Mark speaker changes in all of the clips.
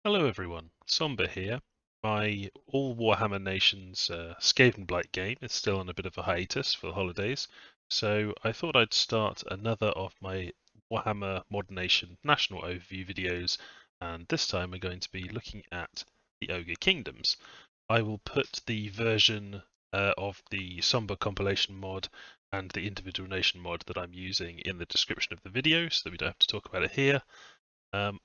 Speaker 1: Hello everyone, Sombre here. My all Warhammer Nations Skaven Blight game is still on a bit of a hiatus for the holidays, so I thought I'd start another of my Warhammer Modern Nation national overview videos, and this time we're going to be looking at the Ogre Kingdoms. I will put the version of the Sombre compilation mod and the individual nation mod that I'm using in the description of the video so that we don't have to talk about it here.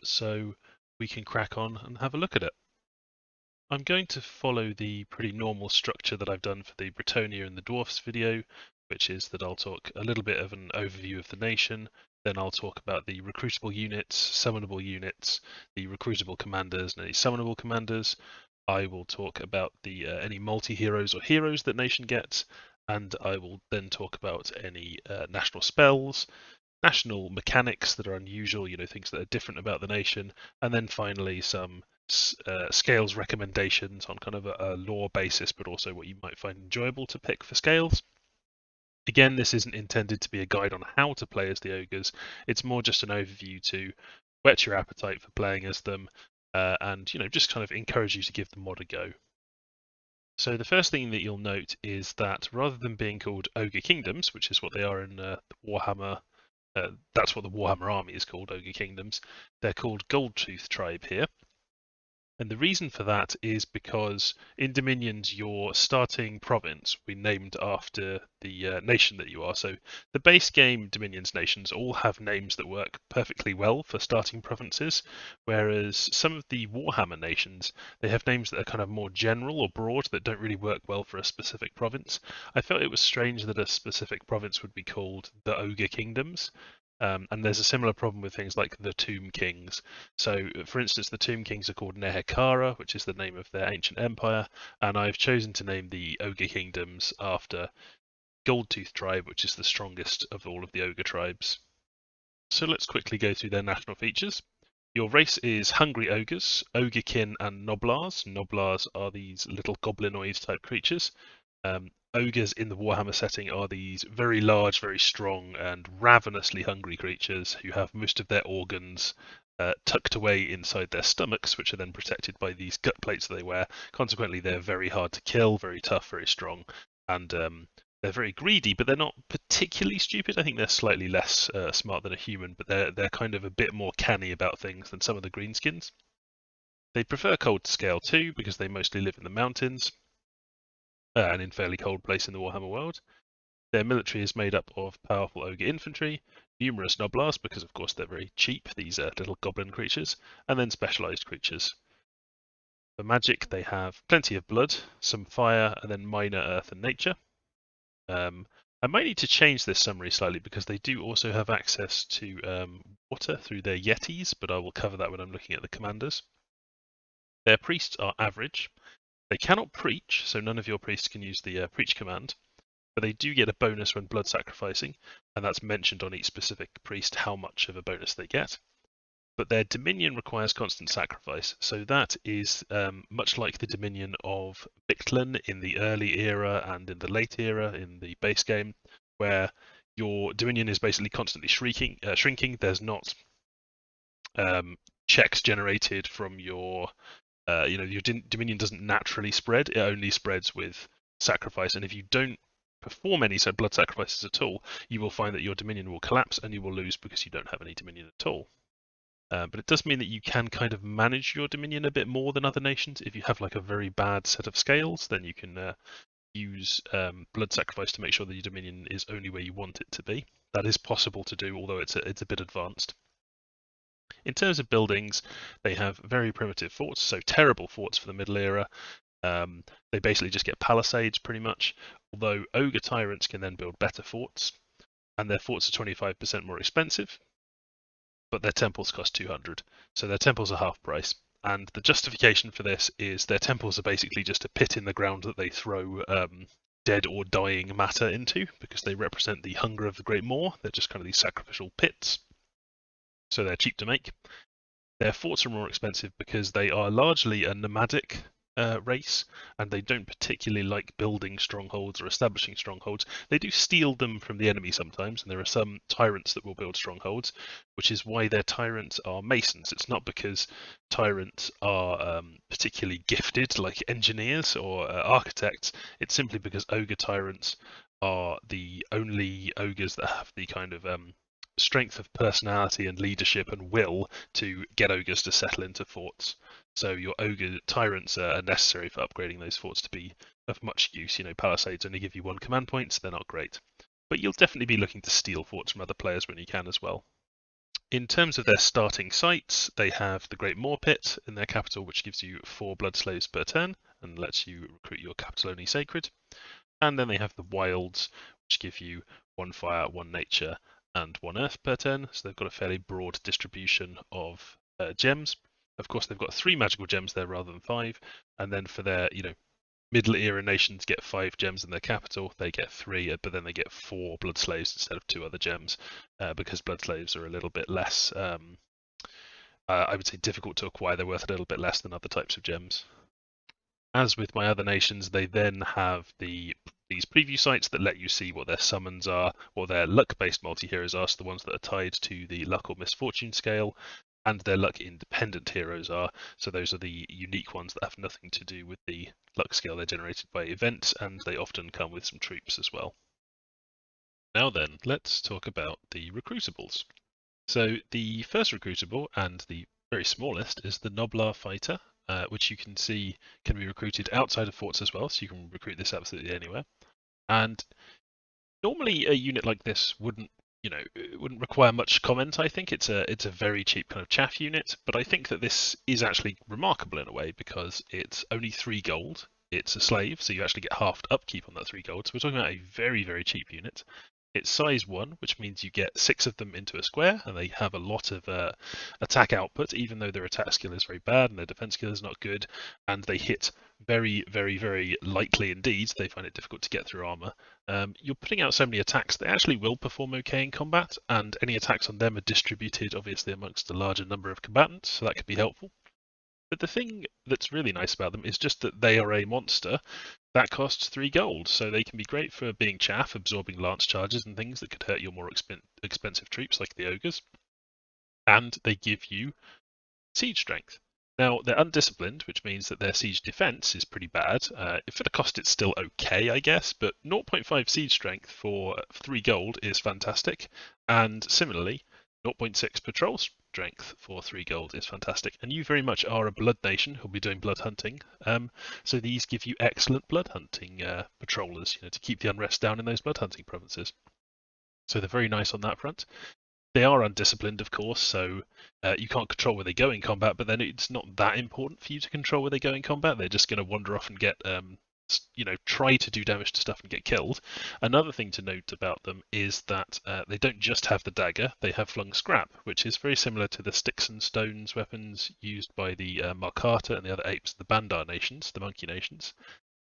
Speaker 1: So we can crack on and have a look at it. I'm going to follow the pretty normal structure that I've done for the Bretonnia and the Dwarfs video, which is that I'll talk a little bit of an overview of the nation, then I'll talk about the recruitable units, summonable units, the recruitable commanders and any summonable commanders. I will talk about the any multi-heroes or heroes that nation gets, and I will then talk about any national spells, national mechanics that are unusual, things that are different about the nation, and then finally some scales recommendations on kind of a lore basis, but also what you might find enjoyable to pick for scales. Again, this isn't intended to be a guide on how to play as the ogres. It's more just an overview to whet your appetite for playing as them, and just kind of encourage you to give the mod a go. So the first thing that you'll note is that rather than being called Ogre Kingdoms, which is what they are in Warhammer, that's what the Warhammer army is called, Ogre Kingdoms. They're called Goldtooth Tribe here. And the reason for that is because in Dominions, your starting province will be named after the nation that you are. So the base game Dominions nations all have names that work perfectly well for starting provinces, whereas some of the Warhammer nations, they have names that are kind of more general or broad that don't really work well for a specific province. I felt it was strange that a specific province would be called the Ogre Kingdoms. And there's a similar problem with things like the Tomb Kings. So, for instance, the Tomb Kings are called Nehekara, which is the name of their ancient empire, and I've chosen to name the Ogre Kingdoms after Goldtooth Tribe, which is the strongest of all of the Ogre tribes. So let's quickly go through their national features. Your race is Hungry Ogres, Ogrekin, and Noblars. Noblars are these little goblinoid type creatures. Ogres in the Warhammer setting are these very large, very strong, and ravenously hungry creatures who have most of their organs tucked away inside their stomachs, which are then protected by these gut plates that they wear. Consequently, they're very hard to kill, very tough, very strong, and they're very greedy, but they're not particularly stupid. I think they're slightly less smart than a human, but they're kind of a bit more canny about things than some of the greenskins. They prefer cold to scale too, because they mostly live in the mountains and in fairly cold place in the Warhammer world. Their military is made up of powerful ogre infantry, numerous noblars, because of course they're very cheap, these little goblin creatures, and then specialized creatures. For magic, they have plenty of blood, some fire, and then minor earth and nature. I might need to change this summary slightly because they do also have access to water through their yetis, but I will cover that when I'm looking at the commanders. Their priests are average. They cannot preach, so none of your priests can use the preach command, but they do get a bonus when blood sacrificing, and that's mentioned on each specific priest how much of a bonus they get. But their dominion requires constant sacrifice, so that is much like the dominion of Mictlan in the early era and in the late era in the base game, where your dominion is basically constantly shrinking. There's not checks generated from your your dominion doesn't naturally spread. It only spreads with sacrifice, and if you don't perform any blood sacrifices at all, you will find that your dominion will collapse and you will lose because you don't have any dominion at all. But it does mean that you can kind of manage your dominion a bit more than other nations. If you have like a very bad set of scales, then you can use blood sacrifice to make sure that your dominion is only where you want it to be. That is possible to do, although it's a bit advanced. In terms of buildings, they have very primitive forts, so terrible forts for the Middle Era. They basically just get palisades pretty much, although Ogre Tyrants can then build better forts, and their forts are 25% more expensive, but their temples cost 200, so their temples are half price. And the justification for this is their temples are basically just a pit in the ground that they throw dead or dying matter into, because they represent the hunger of the Great Maw. They're just kind of these sacrificial pits, so they're cheap to make. Their forts are more expensive because they are largely a nomadic race, and they don't particularly like building strongholds or establishing strongholds. They do steal them from the enemy sometimes, and there are some tyrants that will build strongholds, which is why their tyrants are masons. It's not because tyrants are particularly gifted, like engineers or architects. It's simply because ogre tyrants are the only ogres that have the kind of strength of personality and leadership and will to get ogres to settle into forts. So your ogre tyrants are necessary for upgrading those forts to be of much use. You know, palisades only give you 1 command point, so they're not great. But you'll definitely be looking to steal forts from other players when you can as well. In terms of their starting sites, they have the Great Moor Pit in their capital, which gives you 4 blood slaves per turn and lets you recruit your capital only sacred. And then they have the Wilds, which give you 1 fire, 1 nature, and 1 earth per turn. So they've got a fairly broad distribution of gems. Of course, they've got 3 magical gems there rather than 5. And then for their, Middle Era nations get 5 gems in their capital. They get 3, but then they get 4 blood slaves instead of 2 other gems, because blood slaves are a little bit less. I would say difficult to acquire. They're worth a little bit less than other types of gems. As with my other nations, they then have these preview sites that let you see what their summons are, what their luck-based multi-heroes are, so the ones that are tied to the luck or misfortune scale, and their luck-independent heroes are, so those are the unique ones that have nothing to do with the luck scale. They're generated by events, and they often come with some troops as well. Now then, let's talk about the recruitables. So the first recruitable, and the very smallest, is the Noblar Fighter, which you can see can be recruited outside of forts as well, so you can recruit this absolutely anywhere. And normally a unit like this wouldn't require much comment. I think it's a very cheap kind of chaff unit, but I think that this is actually remarkable in a way because it's only 3 gold. It's a slave, so you actually get halved upkeep on that 3 gold. So we're talking about a very, very cheap unit. It's size 1, which means you get 6 of them into a square, and they have a lot of attack output, even though their attack skill is very bad and their defense skill is not good, and they hit very, very, very lightly indeed. They find it difficult to get through armor. You're putting out so many attacks, they actually will perform okay in combat, and any attacks on them are distributed, obviously, amongst a larger number of combatants, so that could be helpful. But the thing that's really nice about them is just that they are a monster that costs 3 gold, so they can be great for being chaff, absorbing lance charges and things that could hurt your more expensive troops like the ogres. And they give you siege strength. Now, they're undisciplined, which means that their siege defense is pretty bad. For the cost, it's still okay, I guess, but 0.5 siege strength for 3 gold is fantastic. And similarly, 0.6 patrol strength for 3 gold is fantastic. And you very much are a blood nation who'll be doing blood hunting. So these give you excellent blood hunting patrollers, to keep the unrest down in those blood hunting provinces. So they're very nice on that front. They are undisciplined, of course, so you can't control where they go in combat, but then it's not that important for you to control where they go in combat. They're just going to wander off and get, try to do damage to stuff and get killed. Another thing to note about them is that they don't just have the dagger, they have flung scrap, which is very similar to the sticks and stones weapons used by the Markata and the other apes, the Bandar nations, the monkey nations.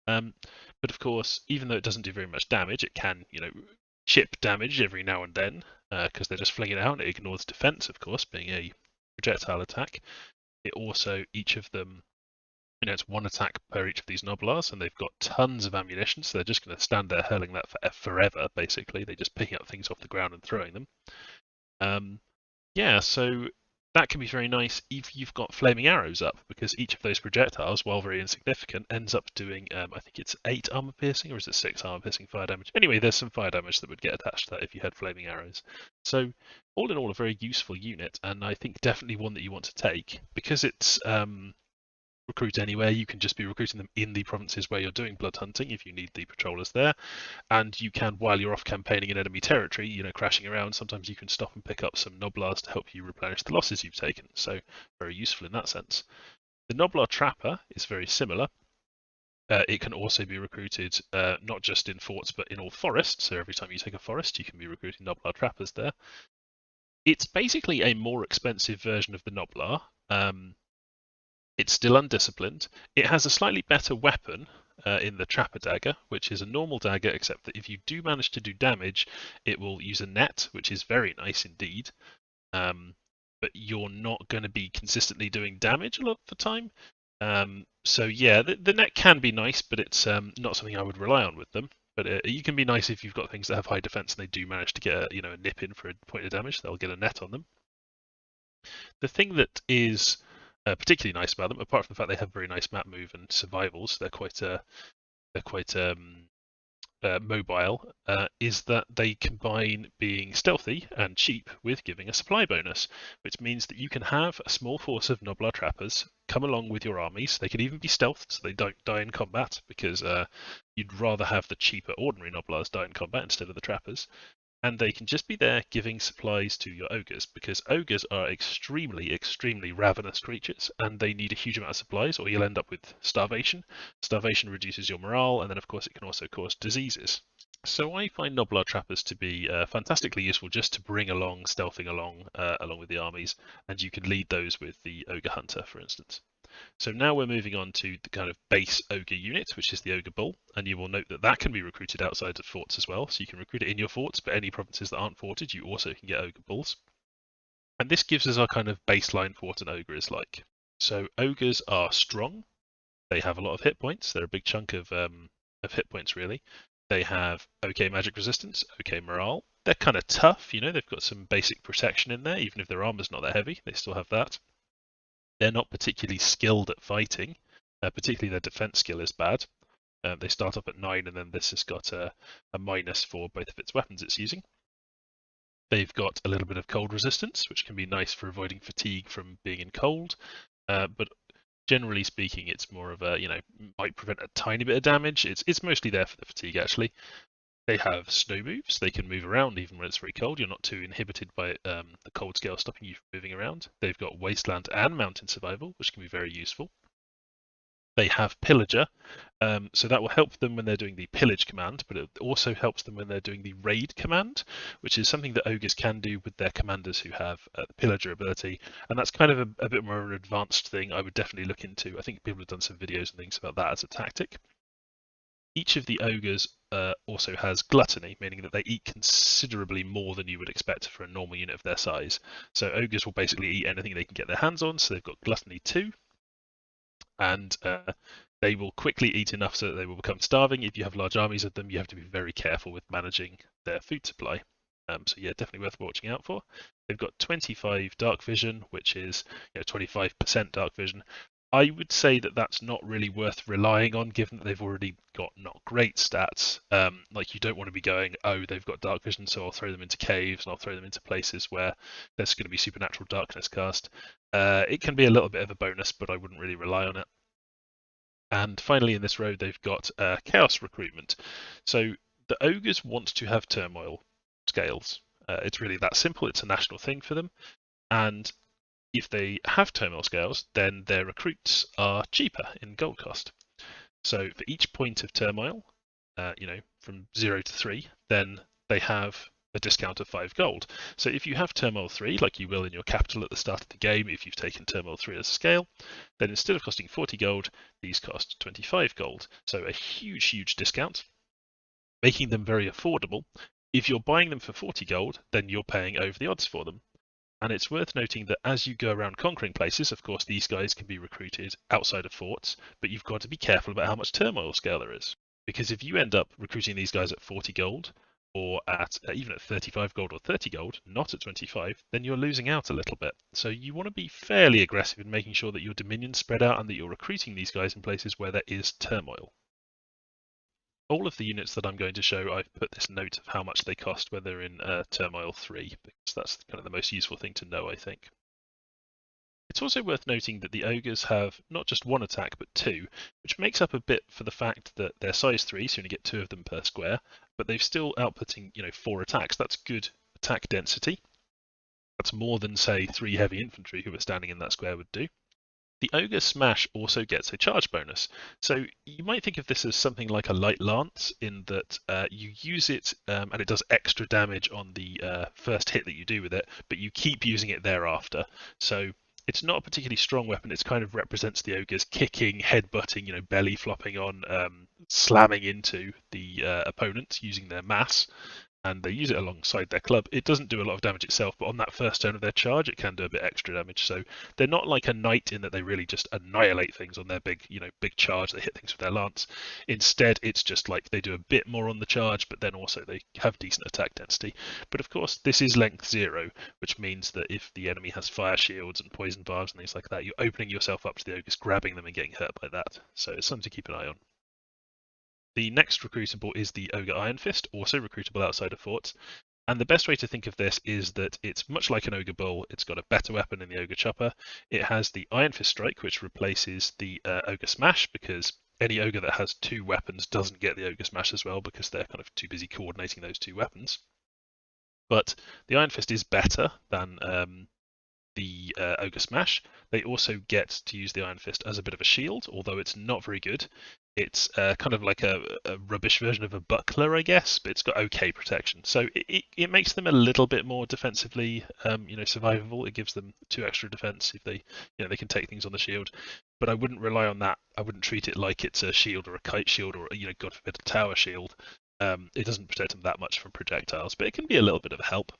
Speaker 1: But of course, even though it doesn't do very much damage, it can, chip damage every now and then, because they're just flinging it out. It ignores defense, of course, being a projectile attack. It also, each of them, it's 1 attack per each of these Noblars, and they've got tons of ammunition, so they're just going to stand there hurling that forever, basically. They're just picking up things off the ground and throwing them. Yeah, so that can be very nice if you've got flaming arrows up, because each of those projectiles, while very insignificant, ends up doing, I think it's 8 armor piercing, or is it 6 armor piercing fire damage? Anyway, there's some fire damage that would get attached to that if you had flaming arrows. So, all in all, a very useful unit, and I think definitely one that you want to take, because it's recruit anywhere. You can just be recruiting them in the provinces where you're doing blood hunting if you need the patrollers there, and you can, while you're off campaigning in enemy territory, crashing around, sometimes you can stop and pick up some Noblars to help you replenish the losses you've taken, so very useful in that sense. The Noblar Trapper is very similar. It can also be recruited not just in forts but in all forests, so every time you take a forest you can be recruiting Noblar Trappers there. It's basically a more expensive version of the Noblar. It's still undisciplined. It has a slightly better weapon in the Trapper Dagger, which is a normal dagger, except that if you do manage to do damage, it will use a net, which is very nice indeed. But you're not going to be consistently doing damage a lot of the time. So yeah, the net can be nice, but it's not something I would rely on with them. But you can be nice if you've got things that have high defense and they do manage to get a nip in for a point of damage. They'll get a net on them. The thing that is particularly nice about them, apart from the fact they have very nice map move and survivals, they're quite mobile, is that they combine being stealthy and cheap with giving a supply bonus, which means that you can have a small force of Noblar trappers come along with your armies. They can even be stealthed so they don't die in combat, because you'd rather have the cheaper ordinary Noblars die in combat instead of the trappers. And they can just be there giving supplies to your ogres, because ogres are extremely, extremely ravenous creatures, and they need a huge amount of supplies, or you'll end up with starvation. Starvation reduces your morale, and then of course it can also cause diseases. So I find Noblar trappers to be fantastically useful just to bring along, stealthing along with the armies, and you can lead those with the ogre hunter, for instance. So now we're moving on to the kind of base ogre unit, which is the ogre bull, and you will note that that can be recruited outside of forts as well. So you can recruit it in your forts, but any provinces that aren't forted, you also can get ogre bulls. And this gives us our kind of baseline for what an ogre is like. So ogres are strong. They have a lot of hit points. They're a big chunk of hit points, really. They have okay magic resistance, okay morale. They're kind of tough, they've got some basic protection in there, even if their armor's not that heavy, they still have that. They're not particularly skilled at fighting, particularly their defense skill is bad. They start up at 9, and then this has got a minus for both of its weapons it's using. They've got a little bit of cold resistance, which can be nice for avoiding fatigue from being in cold, but generally speaking, it's more of a, might prevent a tiny bit of damage. It's mostly there for the fatigue, actually. They have snow moves. They can move around even when it's very cold. You're not too inhibited by the cold scale stopping you from moving around. They've got wasteland and mountain survival, which can be very useful. They have pillager, so that will help them when they're doing the pillage command, but it also helps them when they're doing the raid command, which is something that ogres can do with their commanders who have the pillager ability, and that's kind of a bit more of an advanced thing I would definitely look into. I think people have done some videos and things about that as a tactic. Each of the ogres also has gluttony, meaning that they eat considerably more than you would expect for a normal unit of their size. So ogres will basically eat anything they can get their hands on, so they've got gluttony too. And they will quickly eat enough so that they will become starving. If you have large armies of them, you have to be very careful with managing their food supply. So yeah, definitely worth watching out for. They've got 25 dark vision, which is 25% dark vision. I would say that that's not really worth relying on, given that they've already got not great stats. Like, you don't want to be going, oh, they've got dark vision, so I'll throw them into caves and I'll throw them into places where there's going to be supernatural darkness cast. It can be a little bit of a bonus, but I wouldn't really rely on it. And finally, in this row, they've got chaos recruitment. So the ogres want to have turmoil scales. It's really that simple. It's a national thing for them. And if they have turmoil scales, then their recruits are cheaper in gold cost. So for each point of turmoil, from 0 to 3, then they have a discount of 5 gold. So if you have turmoil 3, like you will in your capital at the start of the game, if you've taken turmoil 3 as a scale, then instead of costing 40 gold, these cost 25 gold. So a huge, huge discount, making them very affordable. If you're buying them for 40 gold, then you're paying over the odds for them. And it's worth noting that as you go around conquering places, of course, these guys can be recruited outside of forts, but you've got to be careful about how much turmoil scale there is. Because if you end up recruiting these guys at 40 gold, or at even at 35 gold or 30 gold, not at 25, then you're losing out a little bit. So you want to be fairly aggressive in making sure that your dominion's spread out and that you're recruiting these guys in places where there is turmoil. All of the units that I'm going to show, I've put this note of how much they cost when they're in Turmoil 3, because that's kind of the most useful thing to know, I think. It's also worth noting that the ogres have not just one attack, but 2, which makes up a bit for the fact that they're size 3, so you only get 2 of them per square, but they've still outputting 4 attacks. That's good attack density. That's more than, say, 3 heavy infantry who are standing in that square would do. The Ogre Smash also gets a charge bonus. So you might think of this as something like a light lance, in that you use it and it does extra damage on the first hit that you do with it, but you keep using it thereafter. So it's not a particularly strong weapon. It kind of represents the ogres kicking, headbutting, belly flopping on, slamming into the opponent using their mass. and they use it alongside their club. It doesn't do a lot of damage itself, but on that first turn of their charge, it can do a bit extra damage. So they're not like a knight in that they really just annihilate things on their big charge. They hit things with their lance. Instead, it's just like they do a bit more on the charge, but then also they have decent attack density. But of course, this is length 0, which means that if the enemy has fire shields and poison barbs and things like that, you're opening yourself up to the ogres, grabbing them and getting hurt by that. So it's something to keep an eye on. The next recruitable is the Ogre Iron Fist, also recruitable outside of forts. And the best way to think of this is that it's much like an Ogre Bull. It's got a better weapon in the Ogre Chopper. It has the Iron Fist Strike, which replaces the Ogre Smash, because any Ogre that has 2 weapons doesn't get the Ogre Smash as well, because they're kind of too busy coordinating those 2 weapons. But the Iron Fist is better than the Ogre Smash. They also get to use the Iron Fist as a bit of a shield, although it's not very good. It's kind of like a rubbish version of a buckler, I guess, but it's got okay protection. So it makes them a little bit more defensively, survivable. It gives them 2 extra defense if they can take things on the shield. But I wouldn't rely on that. I wouldn't treat it like it's a shield or a kite shield or God forbid, a tower shield. It doesn't protect them that much from projectiles, but it can be a little bit of a help.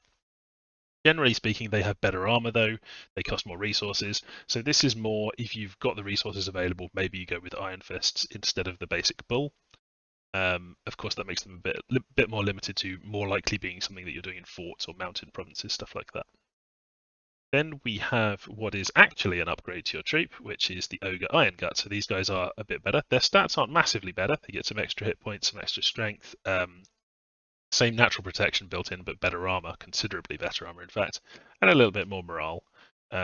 Speaker 1: Generally speaking, they have better armor though, they cost more resources, so this is more if you've got the resources available, maybe you go with Iron Fists instead of the basic Bull. Of course, that makes them a bit more limited to more likely being something that you're doing in forts or mountain provinces, stuff like that. Then we have what is actually an upgrade to your troop, which is the Ogre Iron Gut. So these guys are a bit better. Their stats aren't massively better. They get some extra hit points, some extra strength, same natural protection built in, but better armor, considerably better armor in fact, and a little bit more morale.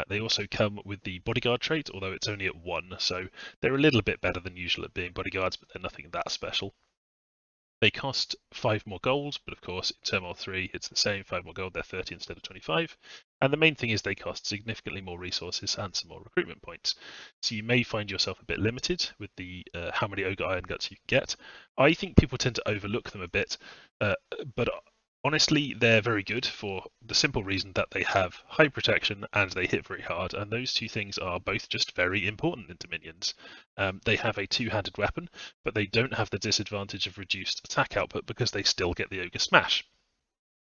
Speaker 1: They also come with the bodyguard trait, although it's only at 1, so they're a little bit better than usual at being bodyguards, but they're nothing that special. They cost 5 more gold, but of course in Turmoil 3 it's the same, 5 more gold, they're 30 instead of 25. And the main thing is they cost significantly more resources and some more recruitment points. So you may find yourself a bit limited with the how many Ogre Iron Guts you can get. I think people tend to overlook them a bit, but honestly they're very good for the simple reason that they have high protection and they hit very hard, and those 2 things are both just very important in Dominions. They have a 2-handed weapon, but they don't have the disadvantage of reduced attack output because they still get the Ogre Smash.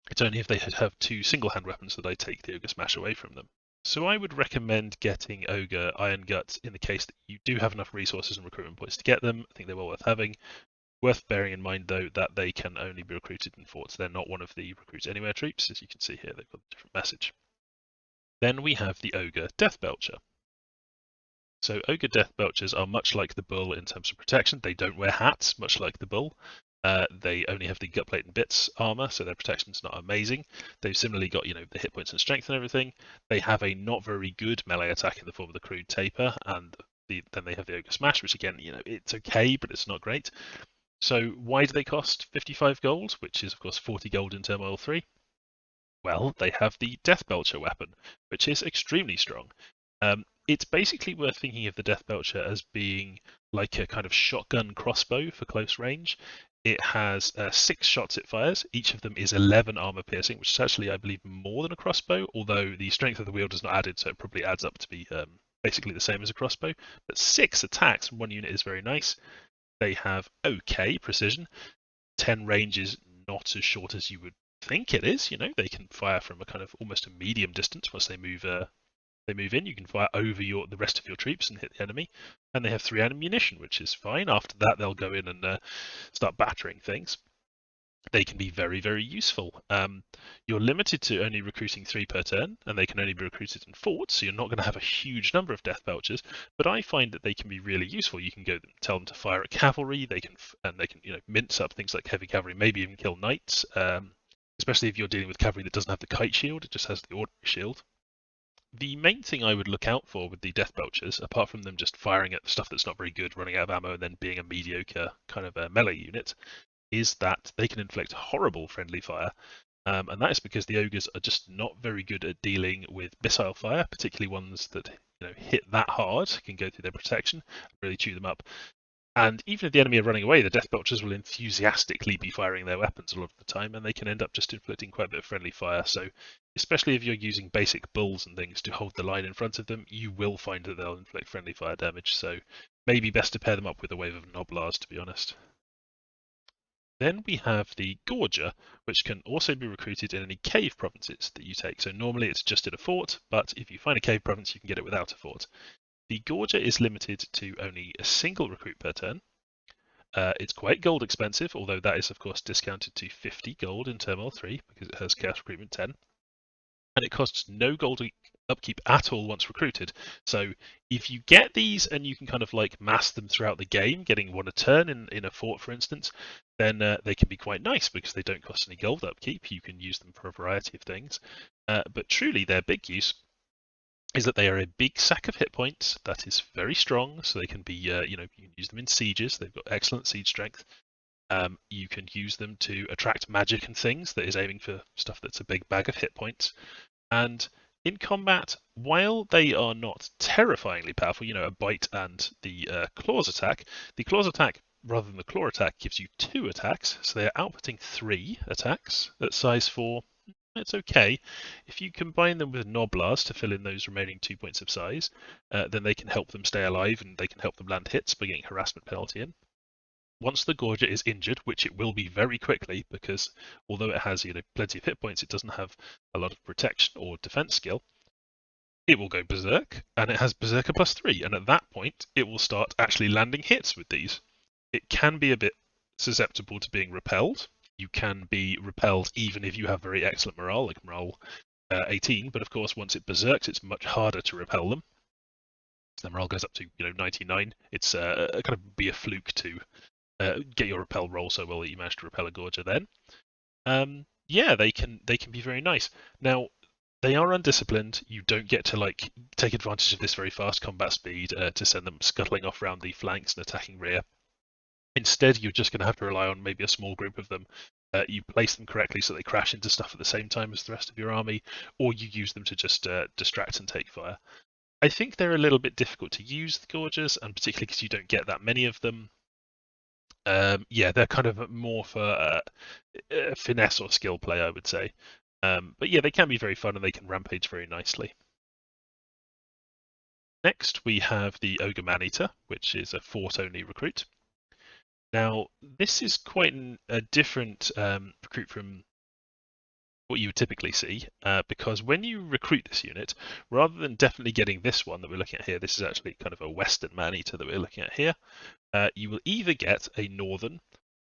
Speaker 1: It's only if they have 2 single-hand weapons that I take the Ogre Smash away from them. So I would recommend getting Ogre Iron Guts in the case that you do have enough resources and recruitment points to get them. I think they're well worth having. Worth bearing in mind though that they can only be recruited in forts. They're not one of the Recruit Anywhere troops. As you can see here, they've got a different message. Then we have the Ogre Death Belcher. So Ogre Death Belchers are much like the Bull in terms of protection. They don't wear hats, much like the Bull. They only have the Gutplate and Bits armor, so their protection's not amazing. They've similarly got, the hit points and strength and everything. They have a not very good melee attack in the form of the Crude Taper, and then they have the Ogre Smash, which again, it's okay, but it's not great. So why do they cost 55 gold, which is of course 40 gold in Turmoil 3? Well, they have the Death Belcher weapon, which is extremely strong. It's basically worth thinking of the Death Belcher as being like a kind of shotgun crossbow for close range. It has 6 shots it fires. Each of them is 11 armor piercing, which is actually, I believe, more than a crossbow, although the strength of the wield is not added, so it probably adds up to be basically the same as a crossbow. But 6 attacks from 1 unit is very nice. They have okay precision. 10 range is not as short as you would think it is. They can fire from a kind of almost a medium distance once they move in. You can fire over the rest of your troops and hit the enemy. And they have 3 ammunition, which is fine. After that, they'll go in and start battering things. They can be very, very useful. You're limited to only recruiting 3 per turn, and they can only be recruited in forts, so you're not going to have a huge number of Death Belchers. But I find that they can be really useful. You can tell them to fire at cavalry. They can mince up things like heavy cavalry, maybe even kill knights. Especially if you're dealing with cavalry that doesn't have the kite shield; it just has the ordinary shield. The main thing I would look out for with the Death Belchers, apart from them just firing at stuff that's not very good, running out of ammo, and then being a mediocre kind of a melee unit, is that they can inflict horrible friendly fire. And that is because the ogres are just not very good at dealing with missile fire, particularly ones that hit that hard, can go through their protection, really chew them up. And even if the enemy are running away, the Death Belchers will enthusiastically be firing their weapons a lot of the time, and they can end up just inflicting quite a bit of friendly fire. So, especially if you're using basic bulls and things to hold the line in front of them, you will find that they'll inflict friendly fire damage. So, maybe best to pair them up with a wave of Noblars, to be honest. Then we have the Gorger, which can also be recruited in any cave provinces that you take. So normally it's just in a fort, but if you find a cave province, you can get it without a fort. The Gorger is limited to only a single recruit per turn. It's quite gold expensive, although that is of course discounted to 50 gold in Turmoil 3 because it has Chaos Recruitment 10. And it costs no gold upkeep at all once recruited. So if you get these and you can kind of like mass them throughout the game, getting one a turn in a fort, for instance, then they can be quite nice because they don't cost any gold upkeep. You can use them for a variety of things. But truly, their big use is that they are a big sack of hit points that is very strong. So they can be, you can use them in sieges. They've got excellent siege strength. You can use them to attract magic and things that is aiming for stuff that's a big bag of hit points. And in combat, while they are not terrifyingly powerful, a bite and the claws attack, the claws attack rather than the claw attack gives you 2 attacks, so they are outputting 3 attacks at size 4. It's okay. If you combine them with Noblars to fill in those remaining 2 points of size, then they can help them stay alive and they can help them land hits by getting harassment penalty in. Once the Gorger is injured, which it will be very quickly, because although it has plenty of hit points, it doesn't have a lot of protection or defense skill. It will go berserk, and it has Berserker +3, and at that point, it will start actually landing hits with these. It can be a bit susceptible to being repelled. You can be repelled even if you have very excellent morale, like morale 18, but of course, once it berserks, it's much harder to repel them. So the morale goes up to 99. It's kind of be a fluke to get your repel roll so well that you manage to repel a Gorger then. Yeah, they can be very nice. Now, they are undisciplined. You don't get to take advantage of this very fast combat speed to send them scuttling off around the flanks and attacking rear. Instead, you're just going to have to rely on maybe a small group of them. You place them correctly so they crash into stuff at the same time as the rest of your army, or you use them to just distract and take fire. I think they're a little bit difficult to use, the Gorgers, and particularly because you don't get that many of them. Yeah, they're kind of more for finesse or skill play, I would say. But yeah, they can be very fun and they can rampage very nicely. Next, we have the Ogre Maneater, which is a fort-only recruit. Now, this is quite a different recruit from what you would typically see, because when you recruit this unit, rather than definitely getting this one that we're looking at here, this is actually kind of a Western Maneater that we're looking at here. You will either get a Northern,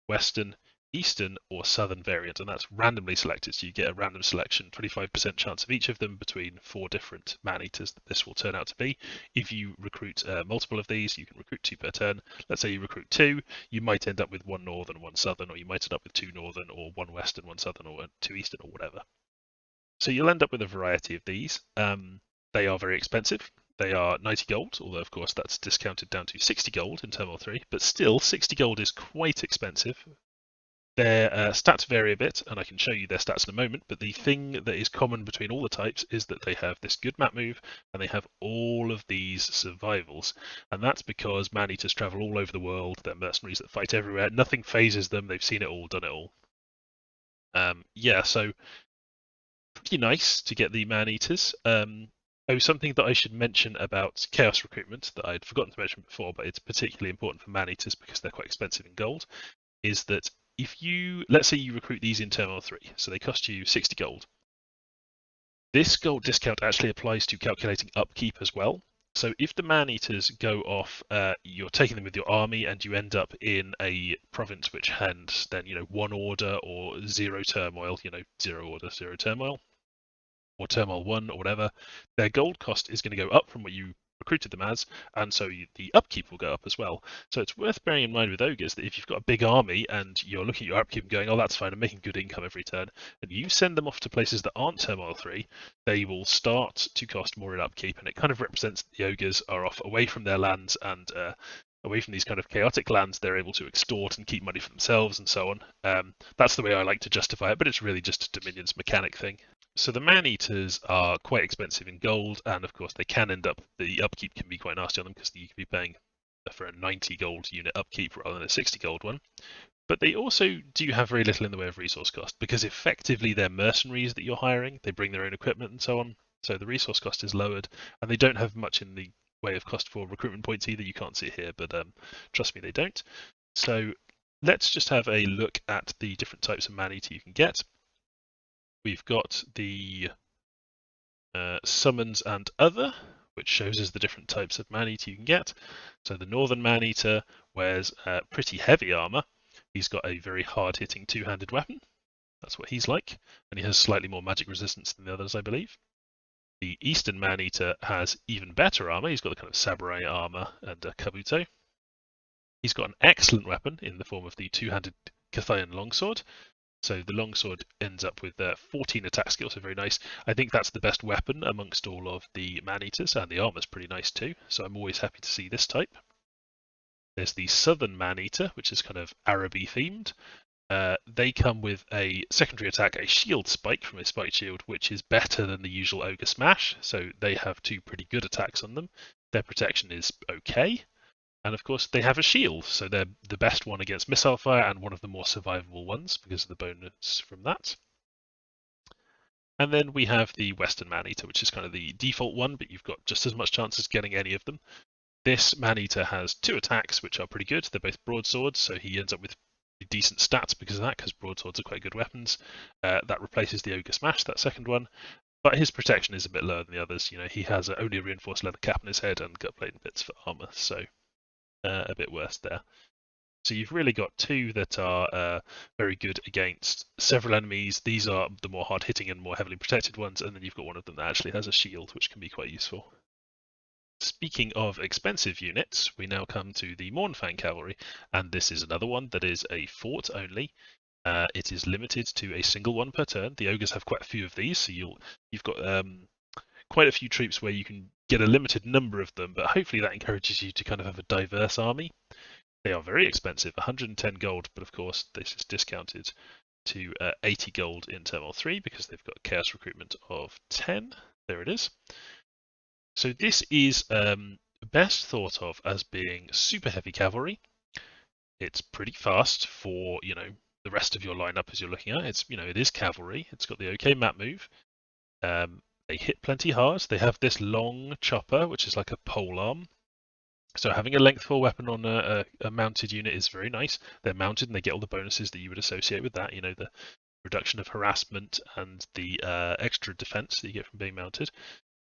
Speaker 1: Western, Eastern, or Southern variant, and that's randomly selected. So you get a random selection, 25% chance of each of them between 4 different man-eaters that this will turn out to be. If you recruit multiple of these, you can recruit 2 per turn. Let's say you recruit 2, you might end up with 1 Northern, 1 Southern, or you might end up with 2 Northern, or 1 Western, 1 Southern, or 2 Eastern, or whatever. So you'll end up with a variety of these. They are very expensive. They are 90 gold, although of course that's discounted down to 60 gold in Turmoil 3, but still 60 gold is quite expensive. Their stats vary a bit, and I can show you their stats in a moment, but the thing that is common between all the types is that they have this good map move, and they have all of these survivals. And that's because man-eaters travel all over the world, they're mercenaries that fight everywhere, nothing phases them, they've seen it all, done it all. Yeah, so pretty nice to get the man-eaters. Something that I should mention about Chaos Recruitment that I'd forgotten to mention before, but it's particularly important for man-eaters because they're quite expensive in gold, is that if you, let's say you recruit these in Turmoil 3, so they cost you 60 gold. This gold discount actually applies to calculating upkeep as well. So if the man-eaters go off, you're taking them with your army and you end up in a province which has then, 1 order or 0 turmoil, 0 order, 0 turmoil, or Turmoil 1 or whatever, their gold cost is going to go up from what you recruited them as, and so the upkeep will go up as well. So it's worth bearing in mind with Ogres that if you've got a big army and you're looking at your upkeep and going, oh, that's fine, I'm making good income every turn, and you send them off to places that aren't Turmoil 3, they will start to cost more in upkeep, and it kind of represents that the Ogres are off away from their lands and away from these kind of chaotic lands. They're able to extort and keep money for themselves and so on. That's the way I like to justify it, but it's really just a Dominion's mechanic thing. So the man-eaters are quite expensive in gold, and of course they can end up, the upkeep can be quite nasty on them because you could be paying for a 90 gold unit upkeep rather than a 60 gold one. But they also do have very little in the way of resource cost because effectively they're mercenaries that you're hiring. They bring their own equipment and so on. So the resource cost is lowered, and they don't have much in the way of cost for recruitment points either. You can't see it here, but trust me, they don't. So let's just have a look at the different types of man-eater you can get. We've got the summons and other, which shows us the different types of man-eater you can get. So the northern man-eater wears pretty heavy armor. He's got a very hard-hitting two-handed weapon. That's what he's like, and he has slightly more magic resistance than the others, I believe. The eastern man-eater has even better armor. He's got the kind of samurai armor and a kabuto. He's got an excellent weapon in the form of the two-handed Cathayan longsword. So the longsword ends up with 14 attack skill, so very nice. I think that's the best weapon amongst all of the man-eaters, and the armor's pretty nice too, so I'm always happy to see this type. There's the southern man-eater, which is kind of Araby themed. They come with a secondary attack, a shield spike from a spike shield, which is better than the usual ogre smash, so they have two pretty good attacks on them. Their protection is okay. And of course, they have a shield, so they're the best one against missile fire and one of the more survivable ones because of the bonus from that. And then we have the Western Man-Eater, which is kind of the default one, but you've got just as much chance as getting any of them. This Man-Eater has two attacks, which are pretty good. They're both broadswords, so he ends up with decent stats because of that, because broadswords are quite good weapons. That replaces the Ogre Smash, that second one. But his protection is a bit lower than the others. You know, he has only a reinforced leather cap on his head and gutplate bits for armor, so a bit worse there. So you've really got two that are very good against several enemies. These are the more hard-hitting and more heavily protected ones, and then you've got one of them that actually has a shield, which can be quite useful. Speaking of expensive units, we now come to the Mournfang Cavalry, and this is another one that is a fort only. It is limited to a single one per turn. The ogres have quite a few of these, so you've got quite a few troops where you can get a limited number of them, but hopefully that encourages you to kind of have a diverse army. They are very expensive, 110 gold, but of course this is discounted to 80 gold in Turmoil 3 because they've got Chaos Recruitment of 10. There it is. So this is best thought of as being super heavy cavalry. It's pretty fast for, you know, the rest of your lineup as you're looking at. It's, you know, it is cavalry. It's got the okay map move. They hit plenty hard. They have this long chopper, which is like a polearm. So having a length 4 weapon on a mounted unit is very nice. They're mounted and they get all the bonuses that you would associate with that. You know, the reduction of harassment and the extra defense that you get from being mounted.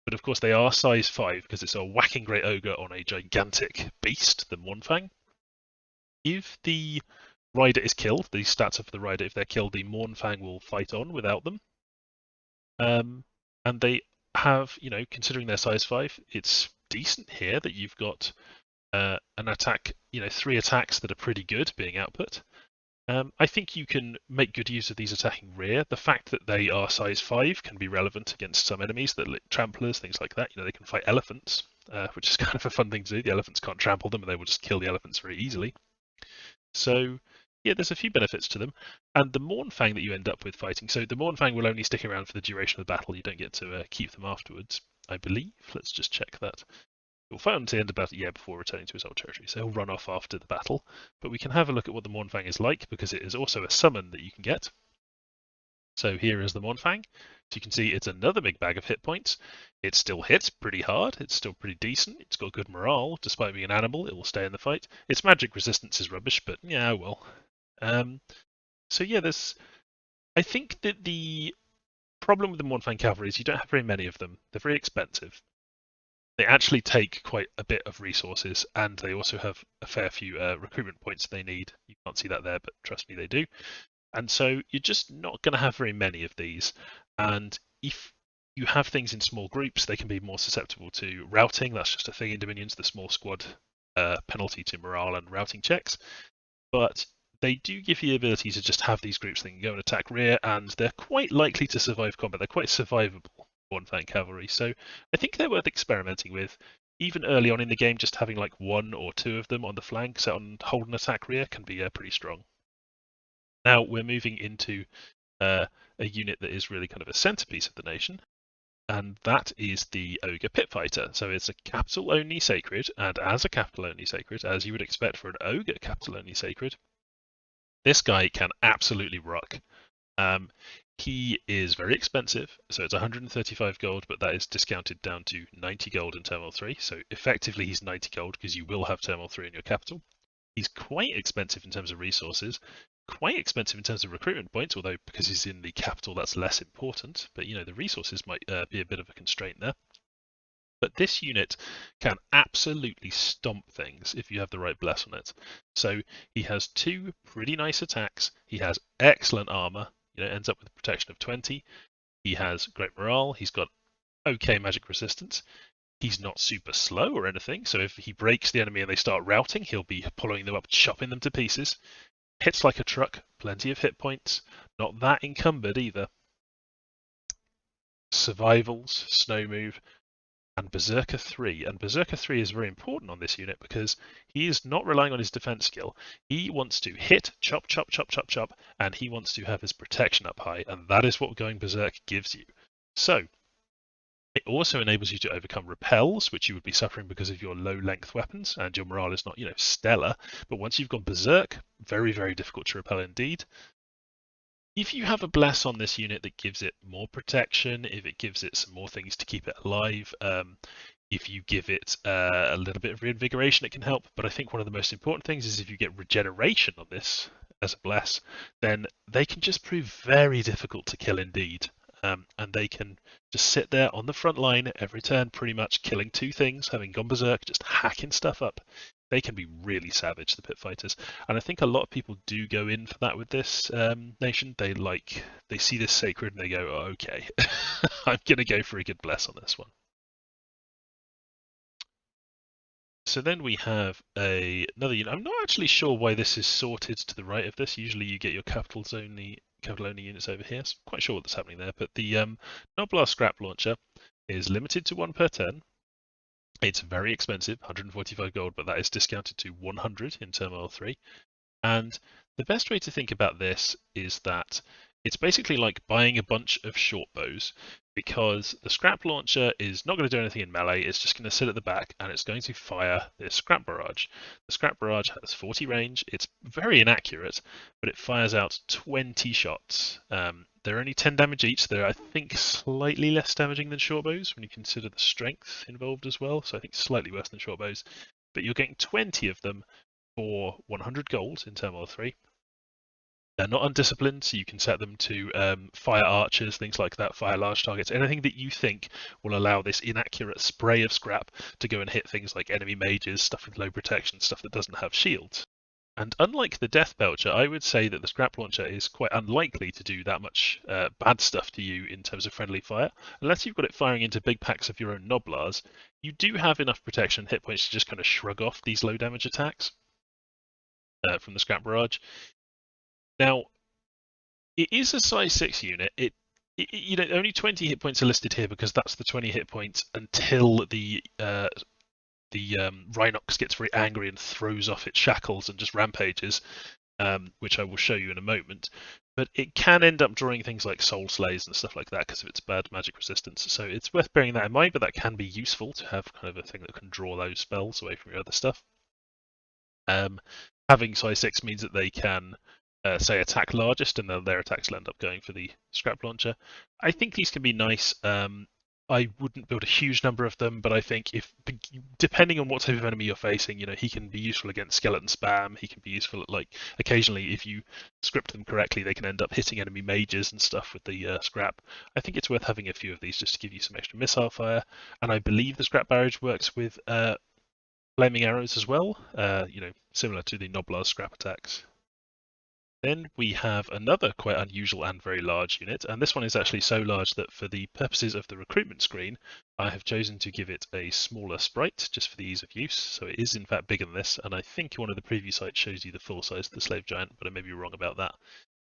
Speaker 1: But of course they are size 5 because it's a whacking great ogre on a gigantic beast, the Mournfang. If the rider is killed, the stats of the rider, if they're killed, the Mournfang will fight on without them. And they have, you know, considering their size 5, it's decent here that you've got an attack, you know, 3 attacks that are pretty good being output. I think you can make good use of these attacking rear. The fact that they are size 5 can be relevant against some enemies that tramplers, things like that. You know, they can fight elephants, which is kind of a fun thing to do. The elephants can't trample them and they will just kill the elephants very easily. So yeah, there's a few benefits to them. And the Mournfang that you end up with fighting, so the Mournfang will only stick around for the duration of the battle. You don't get to keep them afterwards, I believe. Let's just check that. He'll fight until the end of the battle, before returning to his old territory, so he'll run off after the battle. But we can have a look at what the Mournfang is like, because it is also a summon that you can get. So here is the Mournfang. So you can see it's another big bag of hit points. It still hits pretty hard, it's still pretty decent, it's got good morale. Despite being an animal, it will stay in the fight. Its magic resistance is rubbish, but yeah, well. So yeah, I think that the problem with the Mournfang Cavalry is you don't have very many of them. They're very expensive. They actually take quite a bit of resources, and they also have a fair few recruitment points they need. You can't see that there, but trust me, they do. And so you're just not going to have very many of these. And if you have things in small groups, they can be more susceptible to routing. That's just a thing in Dominions, the small squad penalty to morale and routing checks. But they do give you the ability to just have these groups that can go and attack rear, and they're quite likely to survive combat. They're quite survivable, Mournfang Cavalry. So I think they're worth experimenting with. Even early on in the game, just having like 1 or 2 of them on the flank set on hold and attack rear can be pretty strong. Now we're moving into a unit that is really kind of a centerpiece of the nation, and that is the Ogre Pitfighter. So it's a capital only sacred, and as a capital only sacred, as you would expect for an Ogre capital only sacred, this guy can absolutely rock. He is very expensive, so it's 135 gold, but that is discounted down to 90 gold in Turmoil 3. So effectively he's 90 gold because you will have Turmoil 3 in your capital. He's quite expensive in terms of resources, quite expensive in terms of recruitment points, although because he's in the capital, that's less important. But the resources might be a bit of a constraint there. But this unit can absolutely stomp things if you have the right bless on it. So he has 2 pretty nice attacks. He has excellent armor. Ends up with a protection of 20. He has great morale. He's got okay magic resistance. He's not super slow or anything, so if he breaks the enemy and they start routing, he'll be pulling them up, chopping them to pieces. Hits like a truck, plenty of hit points, not that encumbered either. Survivals, snow move, and Berserker 3. And Berserker 3 is very important on this unit because he is not relying on his defense skill. He wants to hit, chop, chop, chop, chop, chop, and he wants to have his protection up high, and that is what going Berserk gives you. So, it also enables you to overcome repels, which you would be suffering because of your low-length weapons, and your morale is not, stellar. But once you've gone berserk, very, very difficult to repel indeed. If you have a bless on this unit that gives it more protection, if it gives it some more things to keep it alive, if you give it a little bit of reinvigoration, it can help. But I think one of the most important things is if you get regeneration on this as a bless, then they can just prove very difficult to kill indeed. And they can just sit there on the front line every turn, pretty much killing 2 things, having gone berserk, just hacking stuff up. They can be really savage, the pit fighters, and I think a lot of people do go in for that with this nation. They see this sacred and they go, oh, okay, I'm gonna go for a good bless on this one. So then we have another unit. I'm not actually sure why this is sorted to the right of this. Usually you get your capital only units over here. So I'm quite sure what's happening there. But the Noblar Scrap Launcher is limited to 1 per turn. It's very expensive, 145 gold, but that is discounted to 100 in Turmoil 3. And the best way to think about this is that it's basically like buying a bunch of short bows, because the scrap launcher is not going to do anything in melee, it's just going to sit at the back and it's going to fire this scrap barrage. The scrap barrage has 40 range, it's very inaccurate, but it fires out 20 shots. They're only 10 damage each. They're, I think, slightly less damaging than short bows when you consider the strength involved as well, so I think slightly worse than short bows. But you're getting 20 of them for 100 gold in Turmoil 3. They're not undisciplined, so you can set them to fire archers, things like that, fire large targets, anything that you think will allow this inaccurate spray of scrap to go and hit things like enemy mages, stuff with low protection, stuff that doesn't have shields. And unlike the Death Belcher, I would say that the Scrap Launcher is quite unlikely to do that much bad stuff to you in terms of friendly fire. Unless you've got it firing into big packs of your own Noblars, you do have enough protection hit points to just kind of shrug off these low damage attacks from the Scrap Barrage. Now, it is a size 6 unit. Only 20 hit points are listed here because that's the 20 hit points until the Rhinox gets very angry and throws off its shackles and just rampages, which I will show you in a moment. But it can end up drawing things like Soul Slays and stuff like that because of its bad magic resistance. So it's worth bearing that in mind, but that can be useful to have kind of a thing that can draw those spells away from your other stuff. Having size 6 means that they can, say, attack largest, and then their attacks will end up going for the Scrap Launcher. I think these can be nice. I wouldn't build a huge number of them, but I think depending on what type of enemy you're facing, he can be useful against skeleton spam. He can be useful at, like, occasionally if you script them correctly, they can end up hitting enemy mages and stuff with the scrap. I think it's worth having a few of these just to give you some extra missile fire. And I believe the scrap barrage works with flaming arrows as well, similar to the Noblar scrap attacks. Then we have another quite unusual and very large unit, and this one is actually so large that for the purposes of the recruitment screen, I have chosen to give it a smaller sprite just for the ease of use. So it is in fact bigger than this, and I think one of the preview sites shows you the full size of the Slave Giant, but I may be wrong about that.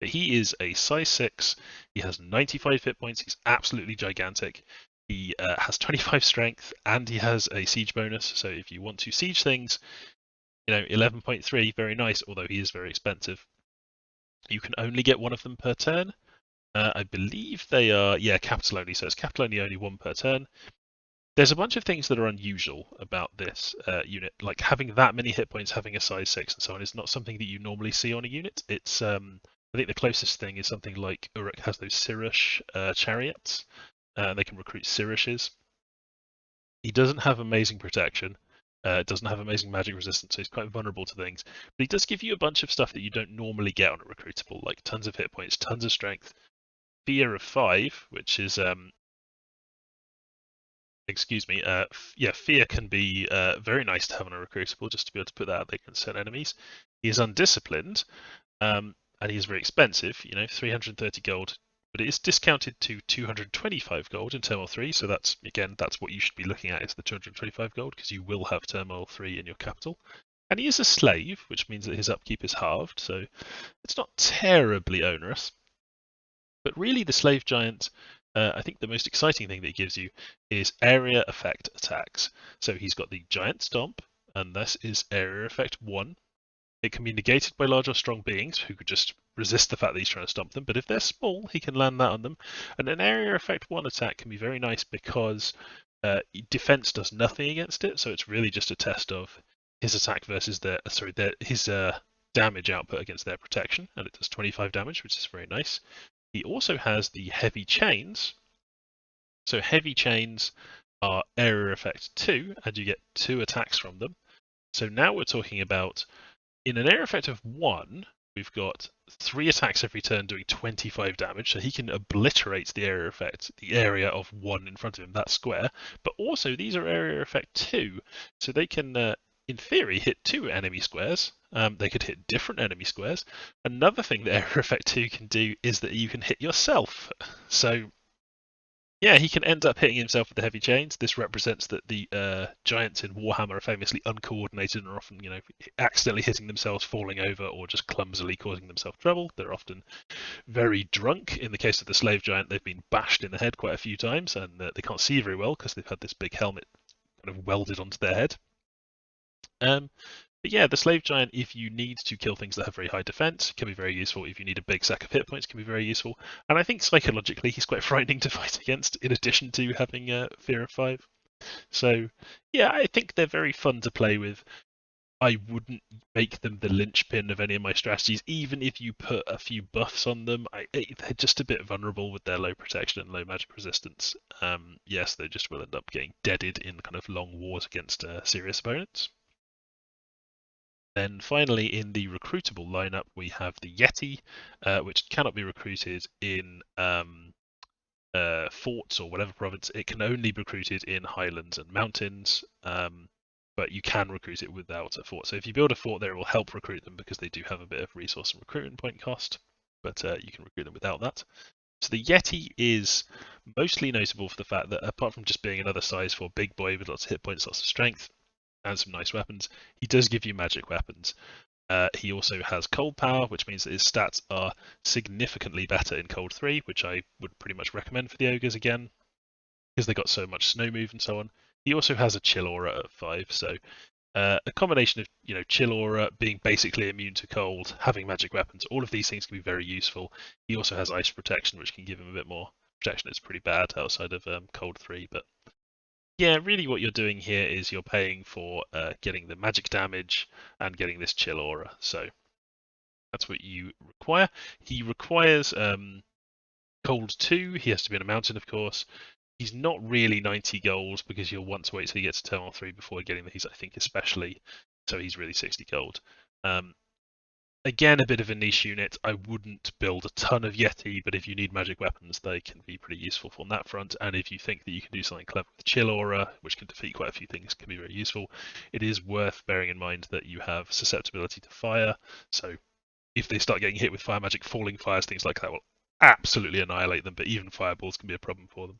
Speaker 1: But he is a size 6, he has 95 hit points, he's absolutely gigantic. He has 25 strength, and he has a siege bonus, so if you want to siege things, 11.3, very nice, although he is very expensive. You can only get one of them per turn. I believe they are, capital only, so it's capital only 1 per turn. There's a bunch of things that are unusual about this unit, like having that many hit points, having a size 6 and so on is not something that you normally see on a unit. It's, I think the closest thing is something like Uruk has those Sirish chariots. They can recruit Sirishes. He doesn't have amazing protection. Doesn't have amazing magic resistance, so he's quite vulnerable to things. But he does give you a bunch of stuff that you don't normally get on a recruitable, like tons of hit points, tons of strength, fear of 5, which is excuse me, yeah, fear can be very nice to have on a recruitable, just to be able to put that out there against certain enemies. He is undisciplined, and he is very expensive. 330 gold, but it is discounted to 225 gold in Turmoil 3. So that's what you should be looking at, is the 225 gold, because you will have Turmoil 3 in your capital. And he is a slave, which means that his upkeep is halved, so it's not terribly onerous. But really, the Slave Giant, I think the most exciting thing that he gives you is area effect attacks. So he's got the Giant Stomp, and this is area effect 1. It can be negated by large or strong beings who could just resist the fact that he's trying to stomp them, but if they're small, he can land that on them. And an area effect 1 attack can be very nice because defense does nothing against it, so it's really just a test of his attack versus his damage output against their protection, and it does 25 damage, which is very nice. He also has the heavy chains. So heavy chains are area effect 2, and you get 2 attacks from them. So now we're talking about, in an area effect of 1, we've got 3 attacks every turn doing 25 damage, so he can obliterate the area effect, the area of 1 in front of him, that square. But also, these are area effect 2, so they can, in theory, hit 2 enemy squares. They could hit different enemy squares. Another thing that area effect 2 can do is that you can hit yourself. So yeah, he can end up hitting himself with the heavy chains. This represents that the giants in Warhammer are famously uncoordinated and are often, accidentally hitting themselves, falling over, or just clumsily causing themselves trouble. They're often very drunk. In the case of the slave giant, they've been bashed in the head quite a few times, and they can't see very well because they've had this big helmet kind of welded onto their head. But yeah, the Slave Giant, if you need to kill things that have very high defense, can be very useful. If you need a big sack of hit points, can be very useful. And I think psychologically, he's quite frightening to fight against, in addition to having Fear of 5. So yeah, I think they're very fun to play with. I wouldn't make them the linchpin of any of my strategies, even if you put a few buffs on them. They're just a bit vulnerable with their low protection and low magic resistance. Yes, they just will end up getting deaded in kind of long wars against serious opponents. Then finally, in the recruitable lineup, we have the Yeti, which cannot be recruited in forts or whatever province. It can only be recruited in highlands and mountains, but you can recruit it without a fort. So if you build a fort there, it will help recruit them because they do have a bit of resource and recruitment point cost, but you can recruit them without that. So the Yeti is mostly notable for the fact that, apart from just being another size 4 big boy with lots of hit points, lots of strength, and some nice weapons, he does give you magic weapons. He also has cold power, which means that his stats are significantly better in cold 3, which I would pretty much recommend for the ogres again, because they got so much snow move and so on. He also has a chill aura at 5, so a combination of chill aura, being basically immune to cold, having magic weapons, all of these things can be very useful. He also has ice protection, which can give him a bit more protection. It's pretty bad outside of cold 3, but yeah, really what you're doing here is you're paying for getting the magic damage and getting this chill aura. So that's what you require. He requires cold 2. He has to be in a mountain, of course. He's not really 90 gold because you'll want to wait till he gets to Terminal 3 before getting these, I think, especially. So he's really 60 gold. Again, a bit of a niche unit. I wouldn't build a ton of Yeti, but if you need magic weapons, they can be pretty useful on that front. And if you think that you can do something clever with Chill Aura, which can defeat quite a few things, can be very useful. It is worth bearing in mind that you have susceptibility to fire. So if they start getting hit with fire magic, falling fires, things like that will absolutely annihilate them, but even fireballs can be a problem for them.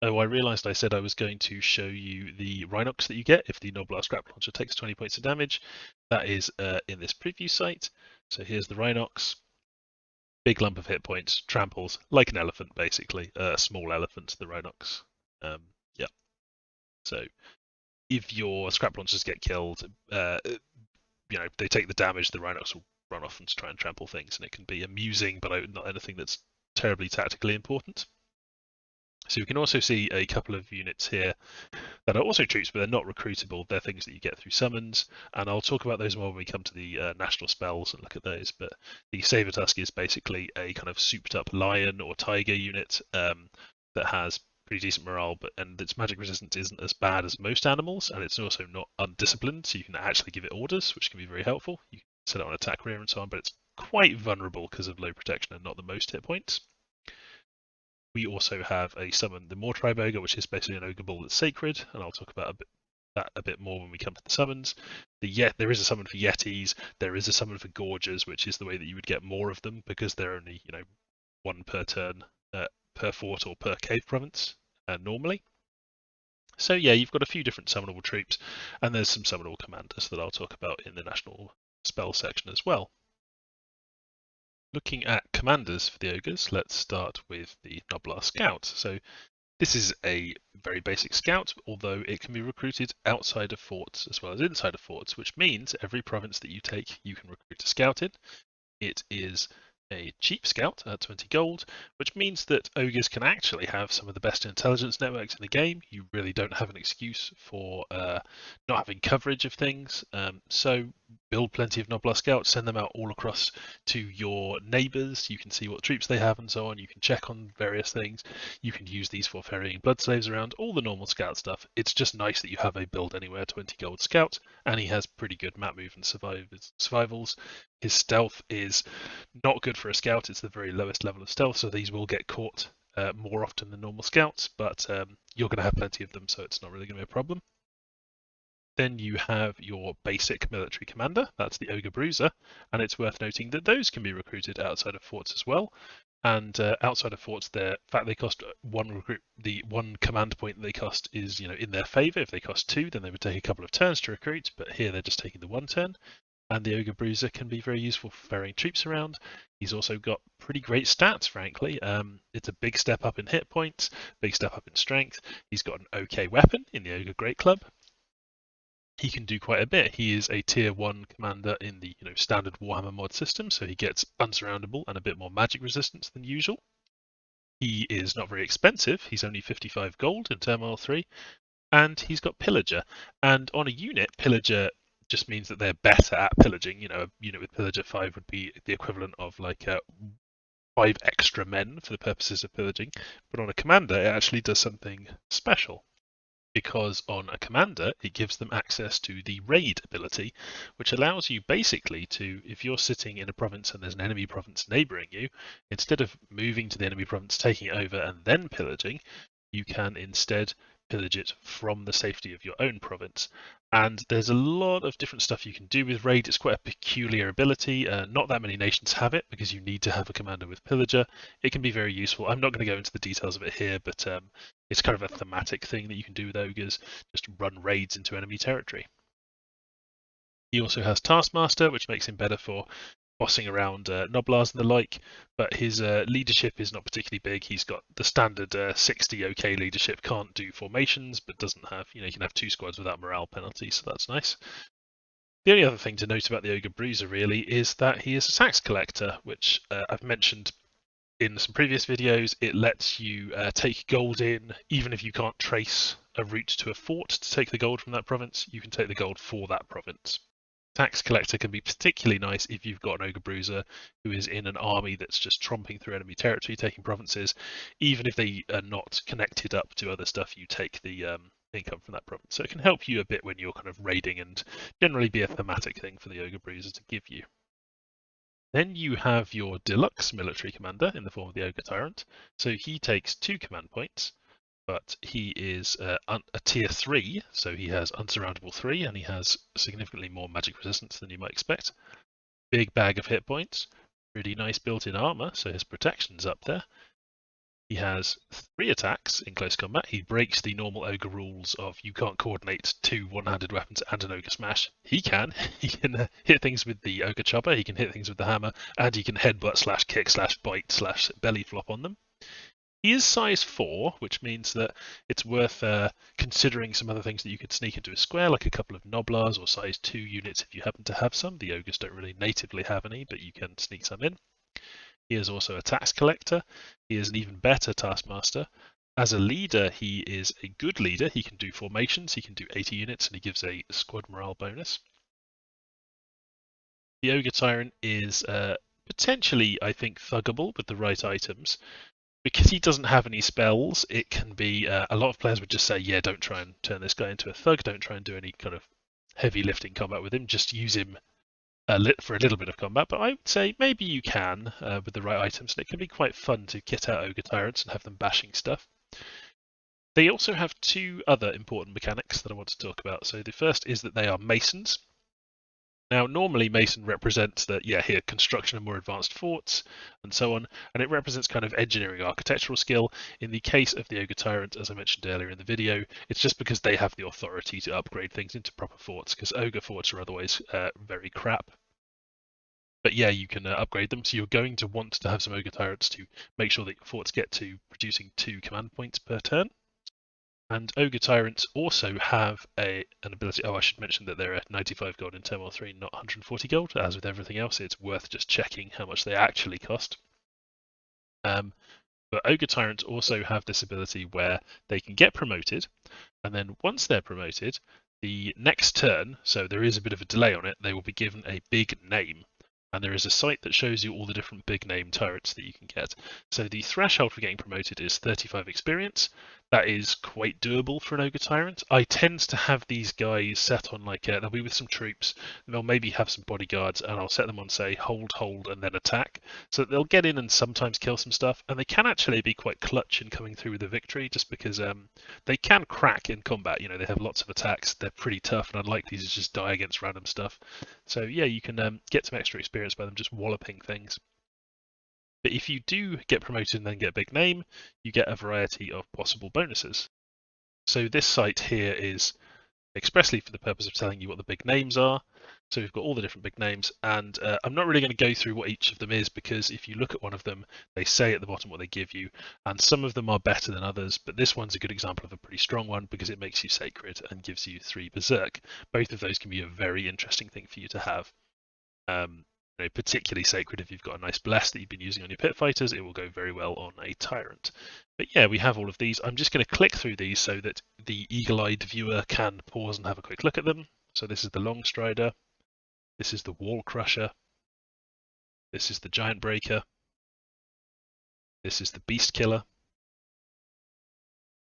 Speaker 1: Oh, I realised I said I was going to show you the Rhinox that you get if the Noblar Scrap Launcher takes 20 points of damage. That is in this preview site. So here's the Rhinox. Big lump of hit points, tramples like an elephant, basically. A small elephant, the Rhinox. Yeah. So if your Scrap Launchers get killed, they take the damage, the Rhinox will run off and try and trample things, and it can be amusing, but not anything that's terribly tactically important. So we can also see a couple of units here that are also troops, but they're not recruitable. They're things that you get through summons, and I'll talk about those more when we come to the national spells and look at those. But the Saber Tusk is basically a kind of souped-up lion or tiger unit that has pretty decent morale, and its magic resistance isn't as bad as most animals, and it's also not undisciplined, so you can actually give it orders, which can be very helpful. You can set it on attack rear and so on, but it's quite vulnerable because of low protection and not the most hit points. We also have a summon, the Mortribe Ogre, which is basically an ogre bull that's sacred, and I'll talk about that a bit more when we come to the summons. There is a summon for Yetis, there is a summon for Gorges, which is the way that you would get more of them because they're only, one per turn, per fort or per cave province normally. So yeah, you've got a few different summonable troops, and there's some summonable commanders that I'll talk about in the national spell section as well. Looking at commanders for the ogres, let's start with the Noblar Scout. So this is a very basic scout, although it can be recruited outside of forts as well as inside of forts, which means every province that you take, you can recruit a scout in. It is a cheap scout at 20 gold, which means that ogres can actually have some of the best intelligence networks in the game. You really don't have an excuse for not having coverage of things. So build plenty of Noblar scouts, send them out all across to your neighbours. You can see what troops they have and so on. You can check on various things. You can use these for ferrying blood slaves around, all the normal scout stuff. It's just nice that you have a build anywhere 20 gold scout, and he has pretty good map move and survivals. His stealth is not good for a scout. It's the very lowest level of stealth, so these will get caught more often than normal scouts, but you're going to have plenty of them, so it's not really going to be a problem. Then you have your basic military commander, that's the Ogre Bruiser, and it's worth noting that those can be recruited outside of forts as well. And outside of forts, they cost the one command point they cost is in their favour. If they cost 2, then they would take a couple of turns to recruit, but here they're just taking the 1 turn. And the Ogre Bruiser can be very useful for ferrying troops around. He's also got pretty great stats, frankly. It's a big step up in hit points, big step up in strength. He's got an okay weapon in the Ogre Great Club. He can do quite a bit. He is a tier 1 commander in the standard Warhammer mod system, so he gets unsurroundable and a bit more magic resistance than usual. He is not very expensive. He's only 55 gold in Turmoil 3, and he's got Pillager. And on a unit, Pillager just means that they're better at pillaging. A unit with Pillager 5 would be the equivalent of like 5 extra men for the purposes of pillaging. But on a commander, it actually does something special. Because on a commander, it gives them access to the raid ability, which allows you basically to, if you're sitting in a province and there's an enemy province neighbouring you, instead of moving to the enemy province, taking it over and then pillaging, you can instead pillage it from the safety of your own province. And there's a lot of different stuff you can do with raid. It's quite a peculiar ability. Not that many nations have it because you need to have a commander with pillager. It can be very useful. I'm not going to go into the details of it here, but it's kind of a thematic thing that you can do with ogres, just run raids into enemy territory. He also has Taskmaster, which makes him better for bossing around Noblars and the like, but his leadership is not particularly big. He's got the standard 60 OK leadership, can't do formations, but doesn't have, you can have 2 squads without morale penalty, so that's nice. The only other thing to note about the Ogre Bruiser really is that he is a tax collector, which I've mentioned in some previous videos. It lets you take gold in, even if you can't trace a route to a fort to take the gold from that province, you can take the gold for that province. Tax collector can be particularly nice if you've got an Ogre Bruiser who is in an army that's just tromping through enemy territory, taking provinces. Even if they are not connected up to other stuff, you take the income from that province. So it can help you a bit when you're kind of raiding, and generally be a thematic thing for the Ogre Bruiser to give you. Then you have your deluxe military commander in the form of the Ogre Tyrant. So he takes 2 command points, but he is a tier 3, so he has Unsurroundable 3, and he has significantly more magic resistance than you might expect. Big bag of hit points, pretty nice built-in armor, so his protection's up there. He has 3 attacks in close combat. He breaks the normal ogre rules of you can't coordinate 2 one-handed weapons and an ogre smash. He can. He can hit things with the ogre chopper, he can hit things with the hammer, and he can headbutt / kick / bite / belly flop on them. He is size 4, which means that it's worth considering some other things that you could sneak into a square, like a couple of Noblars or size 2 units if you happen to have some. The ogres don't really natively have any, but you can sneak some in. He is also a tax collector. He is an even better taskmaster. As a leader, he is a good leader. He can do formations, he can do 80 units, and he gives a squad morale bonus. The Ogre Tyrant is potentially, I think, thuggable with the right items. Because he doesn't have any spells, it can be a lot of players would just say, yeah, don't try and turn this guy into a thug, don't try and do any kind of heavy lifting combat with him, just use him for a little bit of combat. But I would say maybe you can with the right items, and it can be quite fun to kit out Ogre Tyrants and have them bashing stuff. They also have two other important mechanics that I want to talk about. So the first is that they are masons. Now, normally Mason represents that, yeah, here, construction of more advanced forts and so on, and it represents kind of engineering architectural skill. In the case of the Ogre Tyrant, as I mentioned earlier in the video, it's just because they have the authority to upgrade things into proper forts, because Ogre forts are otherwise very crap. But yeah, you can upgrade them, so you're going to want to have some Ogre Tyrants to make sure that your forts get to producing 2 command points per turn. And Ogre Tyrants also have an ability. Oh, I should mention that they're at 95 gold in Turmoil 3, not 140 gold. As with everything else, it's worth just checking how much they actually cost. But Ogre Tyrants also have this ability where they can get promoted, and then once they're promoted, the next turn, so there is a bit of a delay on it, they will be given a big name. And there is a site that shows you all the different big name tyrants that you can get. So the threshold for getting promoted is 35 experience. That is quite doable for an Ogre Tyrant. I tend to have these guys set on they'll be with some troops, they'll maybe have some bodyguards, and I'll set them on, say, hold, and then attack. So they'll get in and sometimes kill some stuff, and they can actually be quite clutch in coming through with a victory, just because they can crack in combat. You know, they have lots of attacks, they're pretty tough, and unlikely to just die against random stuff. So yeah, you can get some extra experience by them just walloping things. But if you do get promoted and then get a big name, you get a variety of possible bonuses. So this site here is expressly for the purpose of telling you what the big names are. So we've got all the different big names, and I'm not really going to go through what each of them is, because if you look at one of them, they say at the bottom what they give you, and some of them are better than others, but this one's a good example of a pretty strong one because it makes you sacred and gives you 3 berserk. Both of those can be a very interesting thing for you to have. Particularly sacred if you've got a nice bless that you've been using on your pit fighters, it will go very well on a tyrant. But yeah, we have all of these. I'm just going to click through these so that the eagle-eyed viewer can pause and have a quick look at them. So this is the Long Strider, this is the Wall Crusher, this is the Giant Breaker, this is the Beast Killer,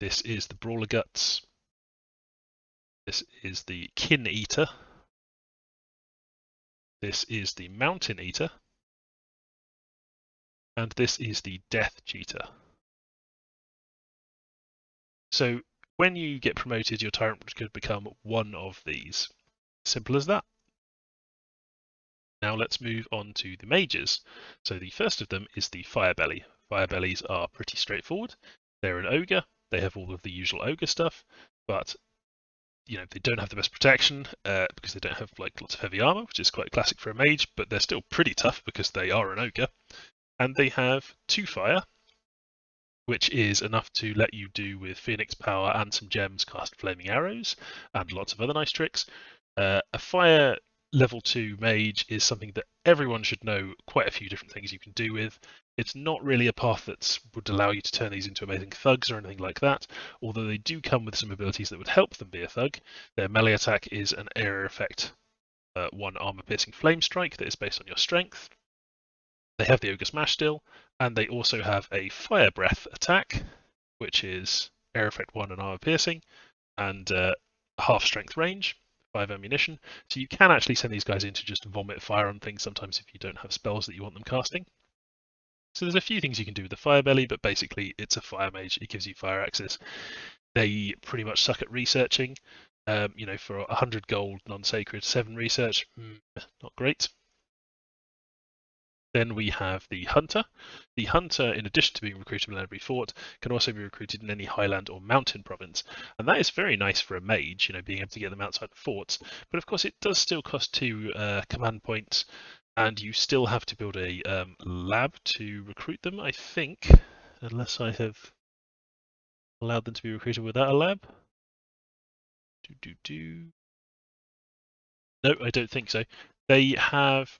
Speaker 1: this is the Brawler Guts, this is the Kin Eater, this is the Mountain Eater, and this is the Death Cheater. So when you get promoted, your tyrant could become one of these. Simple as that. Now let's move on to the mages. So the first of them is the Firebelly. Firebellies are pretty straightforward. They're an ogre. They have all of the usual ogre stuff, but they don't have the best protection because they don't have lots of heavy armor, which is quite classic for a mage, but they're still pretty tough because they are an ogre. And they have 2 fire, which is enough to let you do with Phoenix Power and some gems cast flaming arrows and lots of other nice tricks. A fire level 2 mage is something that everyone should know quite a few different things you can do with. It's not really a path that would allow you to turn these into amazing thugs or anything like that, although they do come with some abilities that would help them be a thug. Their melee attack is an area effect 1 armor piercing flame strike that is based on your strength. They have the Ogre Smash still, and they also have a Fire Breath attack, which is Air Effect 1 and Armor Piercing, and half strength range, 5 ammunition. So you can actually send these guys in to just vomit fire on things sometimes if you don't have spells that you want them casting. So there's a few things you can do with the Firebelly, but basically it's a fire mage. It gives you fire access. They pretty much suck at researching. For 100 gold non-sacred, 7 research, not great. Then we have the Hunter. The Hunter, in addition to being recruitable in every fort, can also be recruited in any highland or mountain province. And that is very nice for a mage, being able to get them outside the forts. But of course, it does still cost 2 command points, and you still have to build a lab to recruit them, I think, unless I have allowed them to be recruited without a lab. No, I don't think so. They have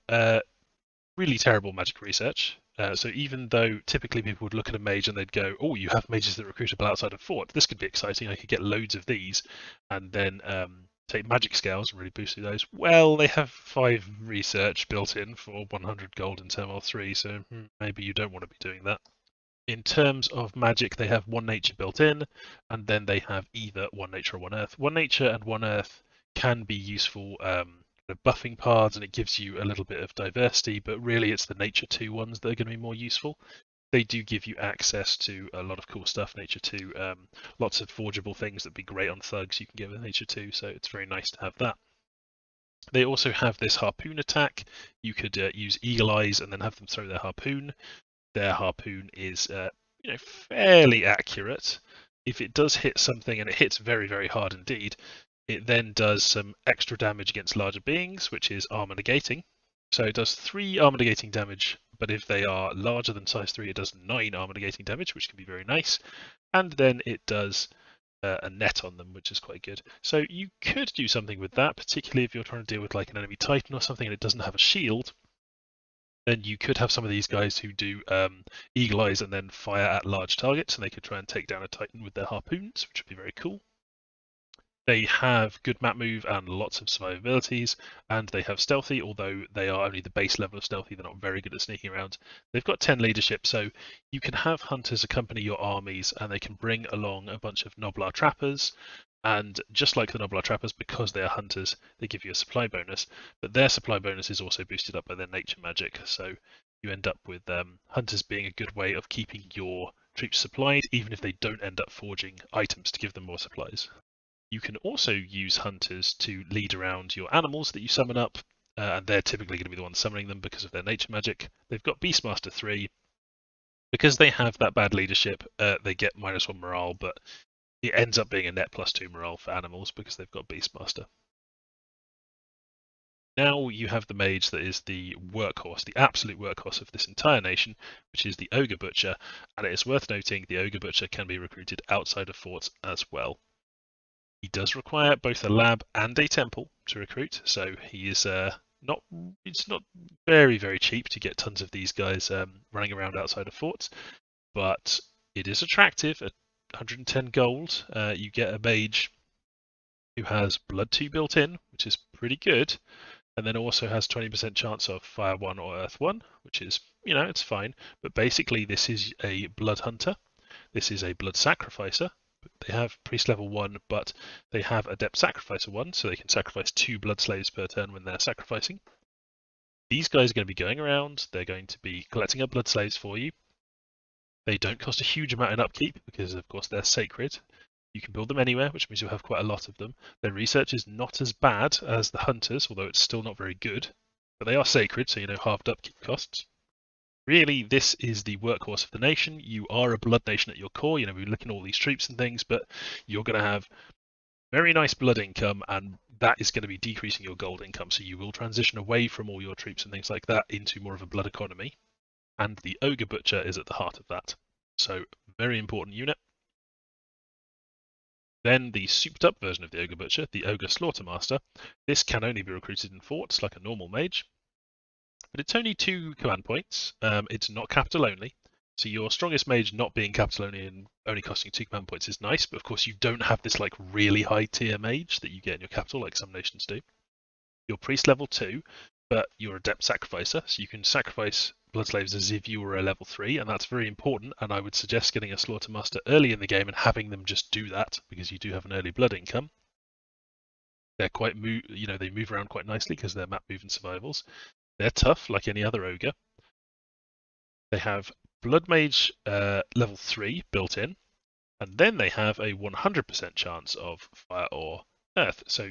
Speaker 1: really terrible magic research. So even though typically people would look at a mage and they'd go, oh, you have mages that are recruitable outside of fort. This could be exciting. I could get loads of these and then take magic scales and really boost through those. Well, they have 5 research built in for 100 gold in Turmoil 3, so maybe you don't want to be doing that. In terms of magic, they have one nature built in, and then they have either one nature or one earth. One nature and one earth can be useful buffing paths, and it gives you a little bit of diversity, but really it's the nature 2 ones that are going to be more useful. They do give you access to a lot of cool stuff, nature 2, lots of forgeable things that'd be great on thugs you can get with nature 2, so it's very nice to have that. They also have this harpoon attack. You could use eagle eyes and then have them throw their harpoon. Their harpoon is fairly accurate. If it does hit something, and it hits very, very hard indeed, it then does some extra damage against larger beings, which is armor negating. So it does 3 armor negating damage, but if they are larger than size 3, it does 9 armor negating damage, which can be very nice. And then it does a net on them, which is quite good. So you could do something with that, particularly if you're trying to deal with like an enemy titan or something and it doesn't have a shield. Then you could have some of these guys who do eagle eyes and then fire at large targets, and they could try and take down a titan with their harpoons, which would be very cool. They have good map move and lots of survivabilities, and they have stealthy, although they are only the base level of stealthy. They're not very good at sneaking around. They've got 10 leadership, so you can have hunters accompany your armies, and they can bring along a bunch of Noblar trappers. And just like the Noblar trappers, because they are hunters, they give you a supply bonus, but their supply bonus is also boosted up by their nature magic. So you end up with hunters being a good way of keeping your troops supplied, even if they don't end up forging items to give them more supplies. You can also use hunters to lead around your animals that you summon up, and they're typically going to be the ones summoning them because of their nature magic. They've got Beastmaster 3. Because they have that bad leadership, they get -1 morale, but it ends up being a net +2 morale for animals because they've got Beastmaster. Now you have the mage that is the workhorse, the absolute workhorse of this entire nation, which is the Ogre Butcher, and it is worth noting the Ogre Butcher can be recruited outside of forts as well. He does require both a lab and a temple to recruit, so he is it's not very, very cheap to get tons of these guys running around outside of forts, but it is attractive. At 110 gold, you get a mage who has Blood 2 built in, which is pretty good, and then also has 20% chance of Fire 1 or Earth 1, which is, it's fine. But basically, this is a Blood Hunter. This is a Blood Sacrificer. They have Priest level 1, but they have Adept Sacrificer 1, so they can sacrifice 2 Blood Slaves per turn when they're sacrificing. These guys are going to be going around. They're going to be collecting up Blood Slaves for you. They don't cost a huge amount in upkeep because, of course, they're sacred. You can build them anywhere, which means you'll have quite a lot of them. Their research is not as bad as the Hunters, although it's still not very good. But they are sacred, so halved upkeep costs. Really, this is the workhorse of the nation. You are a blood nation at your core. We look at all these troops and things, but you're going to have very nice blood income, and that is going to be decreasing your gold income. So you will transition away from all your troops and things like that into more of a blood economy. And the Ogre Butcher is at the heart of that. So, very important unit. Then the souped up version of the Ogre Butcher, the Ogre Slaughtermaster. This can only be recruited in forts like a normal mage. But it's only 2 command points. It's not capital only. So your strongest mage not being capital only and only costing 2 command points is nice, but of course you don't have this like really high tier mage that you get in your capital like some nations do. You're priest level 2, but you're adept sacrificer, so you can sacrifice blood slaves as if you were a level 3, and that's very important, and I would suggest getting a Slaughtermaster early in the game and having them just do that, because you do have an early blood income. They're quite they move around quite nicely because they're map move and survivals. They're tough, like any other ogre. They have Blood Mage level 3 built in, and then they have a 100% chance of Fire or Earth. So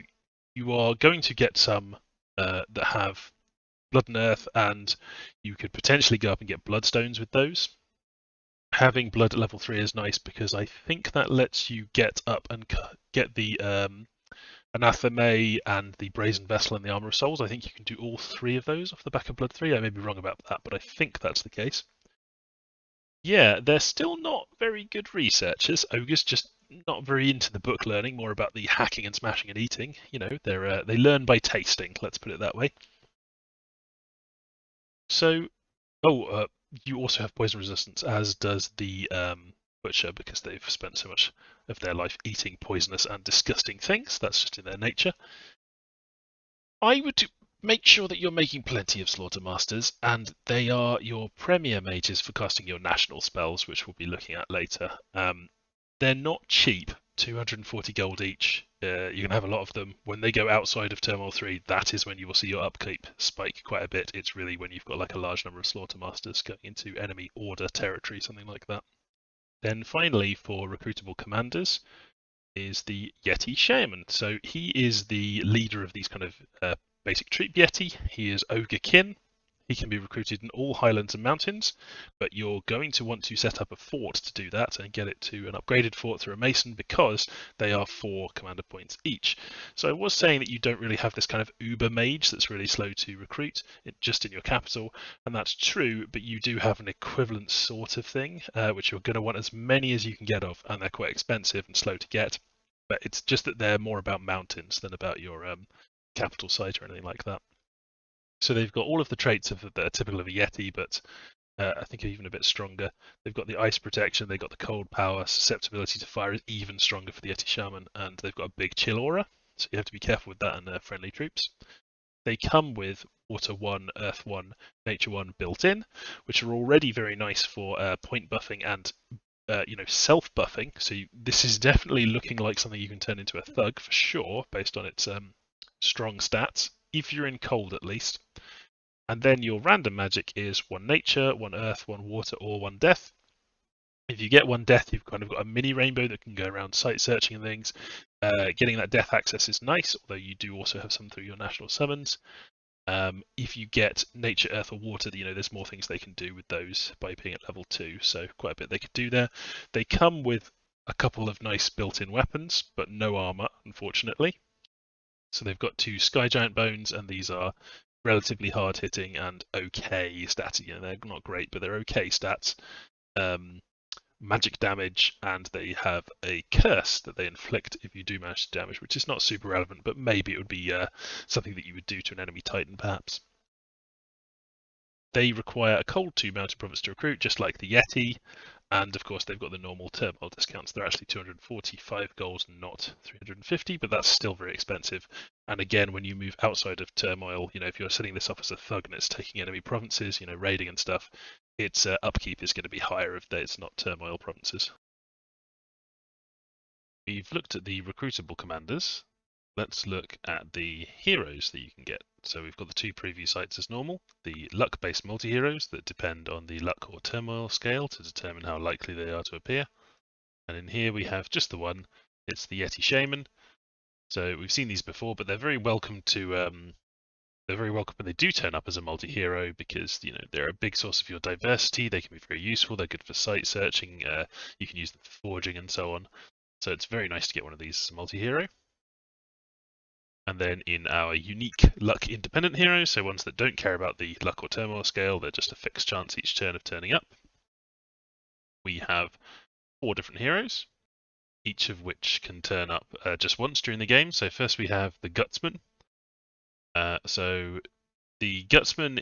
Speaker 1: you are going to get some that have Blood and Earth, and you could potentially go up and get Bloodstones with those. Having Blood at level 3 is nice because I think that lets you get up and get the Anathema and the Brazen Vessel and the Armor of Souls. I think you can do all 3 of those off the back of Blood 3. I may be wrong about that, but I think that's the case. Yeah, they're still not very good researchers. Ogres just not very into the book learning, more about the hacking and smashing and eating. They learn by tasting, let's put it that way. So, you also have poison resistance, as does the Butcher, because they've spent so much of their life eating poisonous and disgusting things. That's just in their nature. I would make sure that you're making plenty of Slaughter Masters, and they are your premier mages for casting your national spells, which we'll be looking at later. They're not cheap, 240 gold each. You're going to have a lot of them. When they go outside of Turmoil 3, that is when you will see your upkeep spike quite a bit. It's really when you've got like a large number of Slaughter Masters going into enemy order territory, something like that. Then finally, for recruitable commanders, is the Yeti Shaman. So he is the leader of these kind of basic troop Yeti. He is Ogre Kin. He can be recruited in all highlands and mountains, but you're going to want to set up a fort to do that and get it to an upgraded fort through a mason because they are 4 commander points each. So I was saying that you don't really have this kind of uber mage that's really slow to recruit just in your capital, and that's true, but you do have an equivalent sort of thing, which you're going to want as many as you can get of, and they're quite expensive and slow to get. But it's just that they're more about mountains than about your capital site or anything like that. So they've got all of the traits that are typical of a Yeti, but I think even a bit stronger. They've got the ice protection, they've got the cold power, susceptibility to fire is even stronger for the Yeti Shaman, and they've got a big chill aura, so you have to be careful with that and friendly troops. They come with Water 1, Earth 1, Nature 1 built in, which are already very nice for point buffing and self-buffing. So this is definitely looking like something you can turn into a thug for sure, based on its strong stats, if you're in cold at least. And then your random magic is 1 nature, 1 earth, 1 water, or 1 death. If you get 1 death, you've kind of got a mini rainbow that can go around site searching and things. Getting that death access is nice, although you do also have some through your national summons. If you get nature, earth, or water, there's more things they can do with those by being at level 2, so quite a bit they could do there. They come with a couple of nice built-in weapons, but no armor, unfortunately. So they've got 2 Sky Giant Bones, and these are relatively hard-hitting and okay stats. They're not great, but they're okay stats. Magic damage, and they have a curse that they inflict if you do manage to damage, which is not super relevant, but maybe it would be something that you would do to an enemy titan, perhaps. They require a cold 2 mountain province to recruit, just like the Yeti, and of course they've got the normal turmoil discounts. They're actually 245 gold, not 350, but that's still very expensive. And again, when you move outside of turmoil, if you're setting this up as a thug and it's taking enemy provinces, raiding and stuff, its upkeep is going to be higher if it's not turmoil provinces. We've looked at the recruitable commanders. Let's look at the heroes that you can get. So we've got the 2 preview sites as normal, the luck-based multi-heroes that depend on the luck or turmoil scale to determine how likely they are to appear. And in here we have just the one, it's the Yeti Shaman. So we've seen these before, but they're very welcome when they do turn up as a multi-hero because they're a big source of your diversity. They can be very useful. They're good for site searching. You can use them for forging and so on. So it's very nice to get one of these as a multi-hero. And then in our unique luck independent heroes, so ones that don't care about the luck or turmoil scale, they're just a fixed chance each turn of turning up. We have 4 different heroes, each of which can turn up just once during the game. So first we have the Gutsman. So the Gutsman,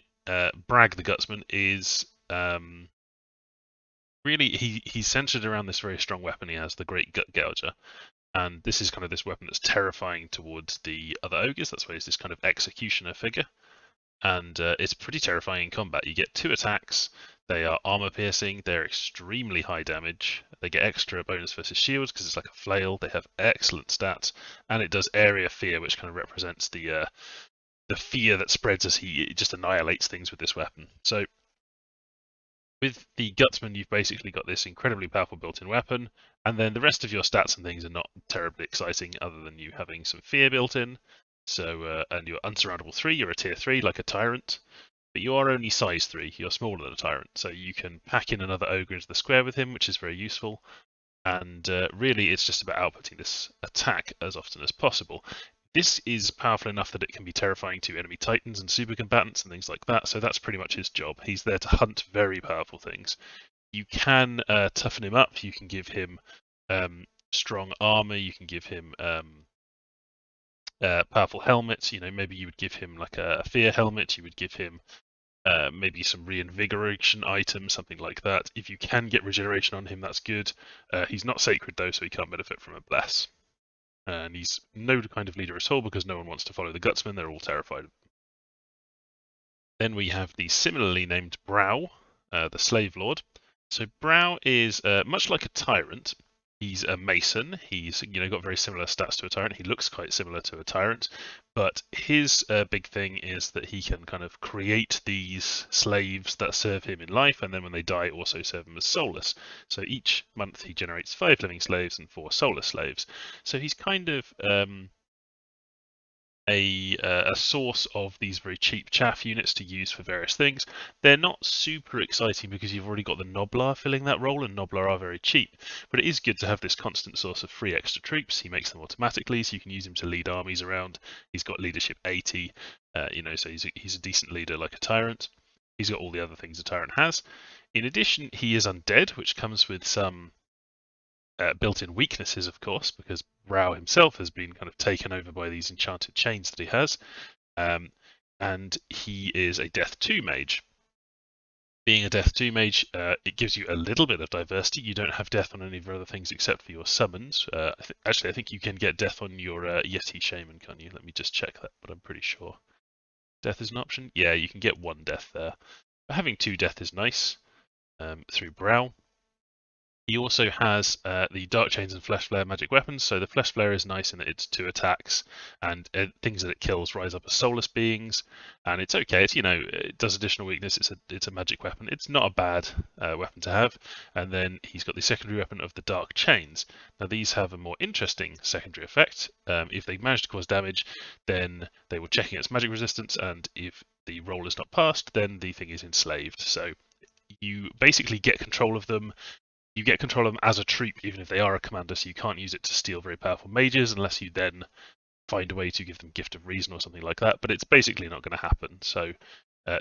Speaker 1: Bragg the Gutsman, is really he's centered around this very strong weapon he has, the Great Gut Gouger. And this is kind of this weapon that's terrifying towards the other ogres. That's why he's this kind of executioner figure. And it's pretty terrifying in combat. You get 2 attacks. They are armor piercing. They're extremely high damage. They get extra bonus versus shields because it's like a flail. They have excellent stats. And it does area fear, which kind of represents the fear that spreads as he just annihilates things with this weapon. So with the Gutsman, you've basically got this incredibly powerful built-in weapon, and then the rest of your stats and things are not terribly exciting other than you having some fear built in. So, and you're unsurroundable 3, you're a tier 3 like a tyrant, but you are only size 3, you're smaller than a tyrant, so you can pack in another ogre into the square with him, which is very useful. And really, it's just about outputting this attack as often as possible. This is powerful enough that it can be terrifying to enemy titans and super combatants and things like that, so that's pretty much his job. He's there to hunt very powerful things. You can toughen him up, you can give him strong armor, you can give him powerful helmets. Maybe you would give him like a fear helmet, you would give him maybe some reinvigoration items, something like that. If you can get regeneration on him, that's good. He's not sacred though, so he can't benefit from a bless. And he's no kind of leader at all because no one wants to follow the Gutsman. They're all terrified of him. Then we have the similarly named Brow, the Slave Lord. So Brow is much like a tyrant. He's a mason. He's got very similar stats to a tyrant. He looks quite similar to a tyrant, but his big thing is that he can kind of create these slaves that serve him in life, and then when they die, also serve him as soulless. So each month he generates 5 living slaves and 4 soulless slaves. So he's kind of a source of these very cheap chaff units to use for various things. They're not super exciting because you've already got the Noblar filling that role, and Noblar are very cheap. But it is good to have this constant source of free extra troops. He makes them automatically, so you can use him to lead armies around. He's got leadership 80, so he's a decent leader like a tyrant. He's got all the other things a tyrant has. In addition, he is undead, which comes with some built-in weaknesses, of course, because Rao himself has been kind of taken over by these enchanted chains that he has, and he is a Death 2 mage. Being a Death 2 mage, it gives you a little bit of diversity. You don't have death on any of your other things except for your summons. Actually, I think you can get death on your Yeti Shaman, can't you? Let me just check that, but I'm pretty sure. Death is an option? Yeah, you can get 1 death there. But having 2 death is nice through Brow. He also has the Dark Chains and Flesh Flare magic weapons. So the Flesh Flare is nice in that it's 2 attacks, and things that it kills rise up as soulless beings. And it's okay. It's it does additional weakness. It's a magic weapon. It's not a bad weapon to have. And then he's got the secondary weapon of the Dark Chains. Now these have a more interesting secondary effect. If they manage to cause damage, then they will check against magic resistance, and if the roll is not passed, then the thing is enslaved. So you basically get control of them. You get control of them as a troop, even if they are a commander, so you can't use it to steal very powerful mages unless you then find a way to give them Gift of Reason or something like that, but it's basically not going to happen. So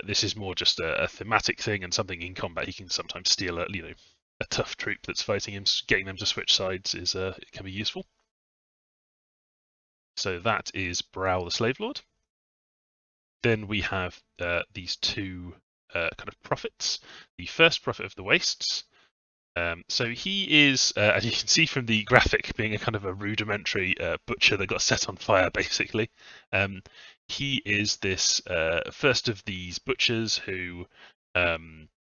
Speaker 1: this is more just a thematic thing, and something in combat he can sometimes steal a tough troop that's fighting him, getting them to switch sides it can be useful. So that is Brow the Slave Lord. Then we have these 2 kind of prophets. The first prophet of the Wastes. So he is, as you can see from the graphic, being a kind of a rudimentary butcher that got set on fire, basically. He is this first of these butchers who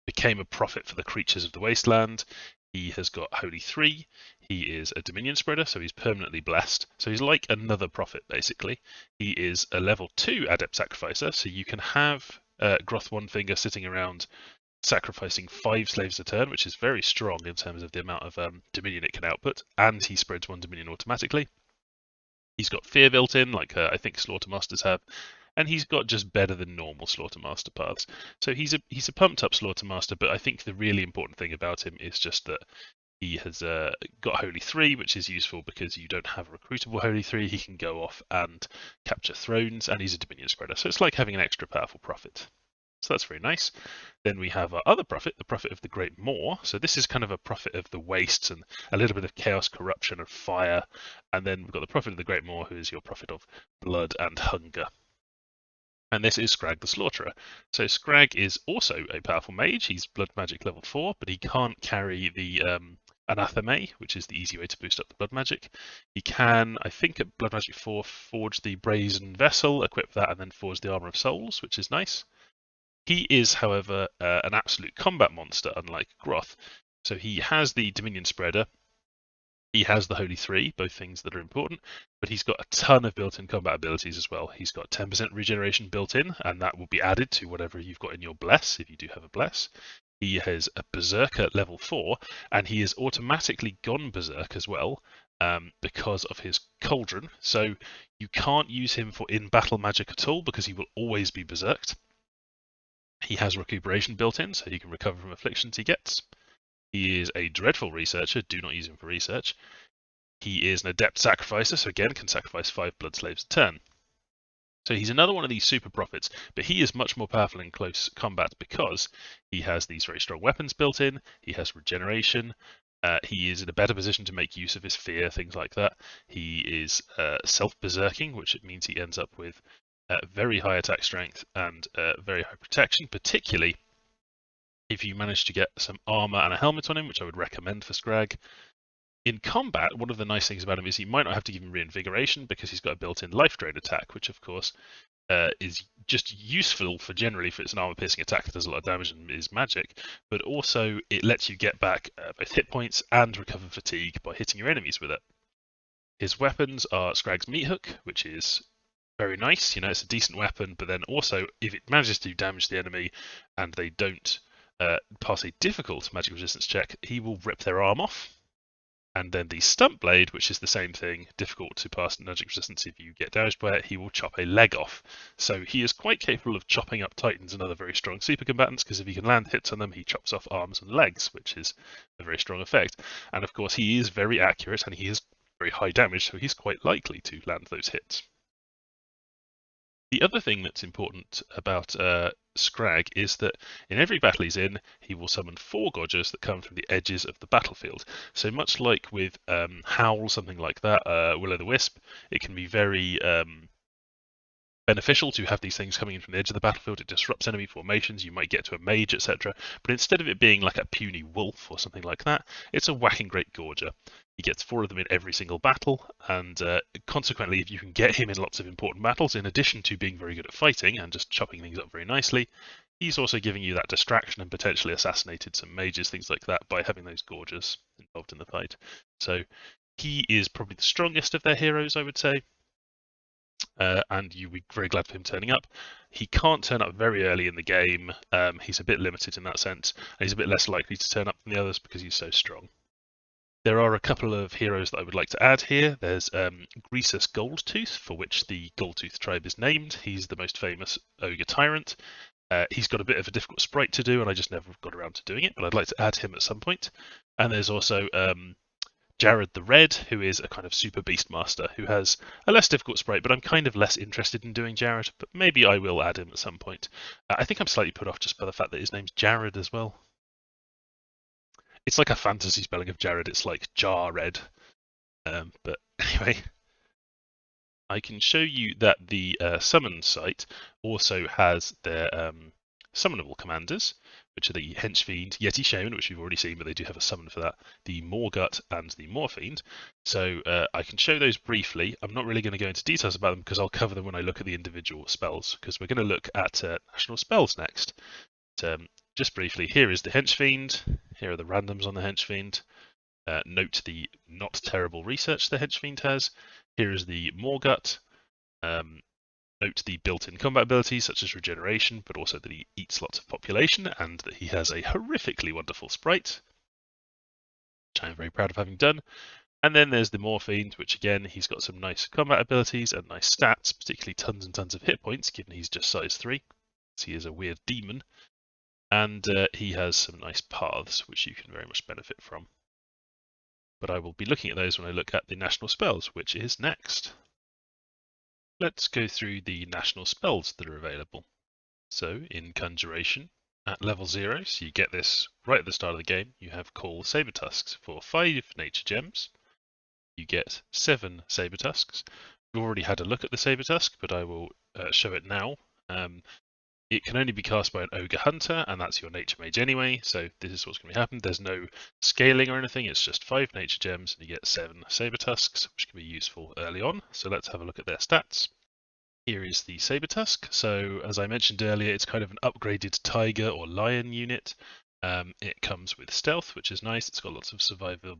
Speaker 1: became a prophet for the creatures of the wasteland. He has got Holy 3. He is a Dominion spreader, so he's permanently blessed. So he's like another prophet, basically. He is a level 2 Adept Sacrificer, so you can have Groth One Finger sitting around sacrificing 5 slaves a turn, which is very strong in terms of the amount of Dominion it can output, and he spreads 1 Dominion automatically. He's got fear built in, like I think Slaughtermasters have, and he's got just better than normal Slaughtermaster paths. So he's a pumped up Slaughtermaster, but I think the really important thing about him is just that he has got Holy 3, which is useful because you don't have a recruitable Holy 3. He can go off and capture thrones, and he's a Dominion spreader. So it's like having an extra powerful prophet. So that's very nice. Then we have our other prophet, the prophet of the Great Maw. So this is kind of a prophet of the wastes and a little bit of chaos, corruption, and fire. And then we've got the prophet of the Great Maw, who is your prophet of blood and hunger. And this is Scrag the Slaughterer. So Scrag is also a powerful mage. He's blood magic level 4, but he can't carry the Anathema, which is the easy way to boost up the blood magic. He can, I think at blood magic 4, forge the brazen vessel, equip that, and then forge the armor of souls, which is nice. He is, however, an absolute combat monster, unlike Groth. So he has the Dominion Spreader, he has the Holy 3, both things that are important, but he's got a ton of built-in combat abilities as well. He's got 10% regeneration built in, and that will be added to whatever you've got in your Bless, if you do have a Bless. He has a Berserker level 4, and he has automatically gone Berserk as well, because of his Cauldron. So you can't use him for in-battle magic at all, because he will always be Berserked. He has recuperation built in, so he can recover from afflictions he gets. He is a dreadful researcher, do not use him for research. He is an adept sacrificer, so again can sacrifice 5 blood slaves a turn. So he's another one of these super prophets, but he is much more powerful in close combat because he has these very strong weapons built in, he has regeneration, he is in a better position to make use of his fear, things like that. He is self-berserking, which means he ends up with very high attack strength and very high protection, particularly if you manage to get some armor and a helmet on him, which I would recommend for Scrag. In combat, one of the nice things about him is you might not have to give him reinvigoration because he's got a built-in life drain attack, which of course is just useful for generally if it's an armor piercing attack that does a lot of damage and is magic, but also it lets you get back both hit points and recover fatigue by hitting your enemies with it. His weapons are Scrag's meat hook, which is very nice. It's a decent weapon, but then also if it manages to damage the enemy and they don't pass a difficult magic resistance check, he will rip their arm off. And then the Stump Blade, which is the same thing, difficult to pass magic resistance if you get damaged by it, he will chop a leg off. So he is quite capable of chopping up Titans and other very strong super combatants, because if he can land hits on them, he chops off arms and legs, which is a very strong effect. And of course, he is very accurate and he is very high damage, so he's quite likely to land those hits. The other thing that's important about Scrag is that in every battle he's in, he will summon 4 Godgers that come from the edges of the battlefield. So much like with Howl, something like that, Will-o'-the-Wisp, it can be very beneficial to have these things coming in from the edge of the battlefield. It disrupts enemy formations, you might get to a mage, etc. But instead of it being like a puny wolf or something like that, it's a whacking great Gorger. He gets 4 of them in every single battle, and consequently, if you can get him in lots of important battles, in addition to being very good at fighting and just chopping things up very nicely, he's also giving you that distraction and potentially assassinated some mages, things like that, by having those Gorgers involved in the fight. So he is probably the strongest of their heroes, I would say. And you'll be very glad for him turning up. He can't turn up very early in the game. He's a bit limited in that sense, and he's a bit less likely to turn up than the others because he's so strong. There are a couple of heroes that I would like to add here. There's Greasus Goldtooth, for which the Goldtooth tribe is named. He's the most famous ogre tyrant. He's got a bit of a difficult sprite to do, and I just never got around to doing it, but I'd like to add him at some point. And there's also Jared the Red, who is a kind of super beastmaster, who has a less difficult sprite, but I'm kind of less interested in doing Jared, but maybe I will add him at some point. I think I'm slightly put off just by the fact that his name's Jared as well. It's like a fantasy spelling of Jared, it's like Jared. But anyway, I can show you that the summon site also has their summonable commanders, which are the Henchfiend, Yeti Shaman, which we've already seen, but they do have a summon for that, the Morgut, and the Morfiend. So I can show those briefly. I'm not really going to go into details about them because I'll cover them when I look at the individual spells, because we're going to look at national spells next. But, just briefly, here is the Henchfiend. Here are the randoms on the Henchfiend. Note the not terrible research the Henchfiend has. Here is the Morgut. Note the built-in combat abilities such as regeneration, but also that he eats lots of population and that he has a horrifically wonderful sprite, which I am very proud of having done. And then there's the Morfiend, which again, he's got some nice combat abilities and nice stats, particularly tons and tons of hit points, given he's just size 3. So he is a weird demon. And he has some nice paths, which you can very much benefit from. But I will be looking at those when I look at the national spells, which is next. Let's go through the national spells that are available. So in Conjuration, at level 0, so you get this right at the start of the game, you have Call Saber Tusks for 5 nature gems. You get 7 Saber Tusks. We've already had a look at the Saber Tusk, but I will show it now. It can only be cast by an Ogre Hunter, and that's your Nature Mage anyway, so this is what's going to happen. There's no scaling or anything, it's just 5 Nature Gems, and you get 7 Saber Tusks, which can be useful early on. So let's have a look at their stats. Here is the Saber Tusk. So as I mentioned earlier, it's kind of an upgraded Tiger or Lion unit. It comes with Stealth, which is nice. It's got lots of survival,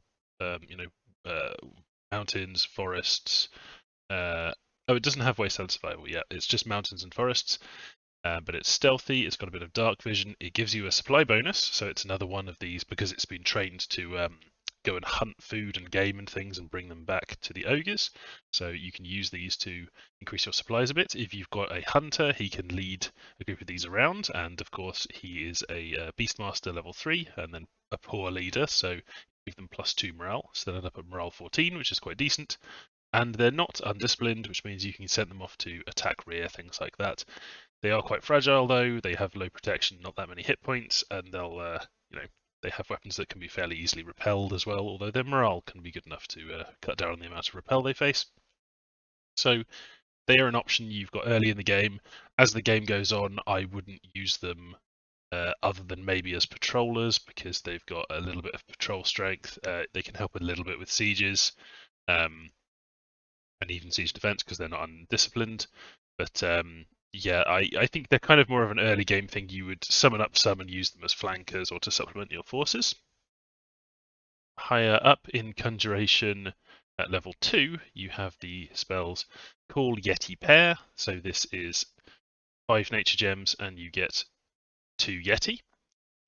Speaker 1: mountains, forests. It doesn't have Wasteland Survival yet. It's just mountains and forests. But it's stealthy, it's got a bit of dark vision, it gives you a supply bonus, so it's another one of these because it's been trained to go and hunt food and game and things and bring them back to the ogres. So you can use these to increase your supplies a bit. If you've got a hunter, he can lead a group of these around, and of course he is a beastmaster level 3 and then a poor leader, so give them +2 morale, so they'll end up at morale 14, which is quite decent. And they're not undisciplined, which means you can send them off to attack rear, things like that. They are quite fragile though, they have low protection, not that many hit points, and they'll, they have weapons that can be fairly easily repelled as well, although their morale can be good enough to cut down on the amount of repel they face. So they are an option you've got early in the game. As the game goes on, I wouldn't use them other than maybe as patrollers, because they've got a little bit of patrol strength. They can help a little bit with sieges, and even siege defense because they're not undisciplined. But Yeah, I think they're kind of more of an early game thing. You would summon up some and use them as flankers or to supplement your forces. Higher up in Conjuration at level 2, you have the spells Call Yeti Pair. So this is 5 nature gems and you get 2 Yeti.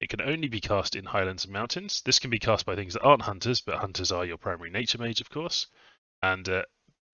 Speaker 1: It can only be cast in highlands and mountains. This can be cast by things that aren't hunters, but hunters are your primary nature mage, of course. And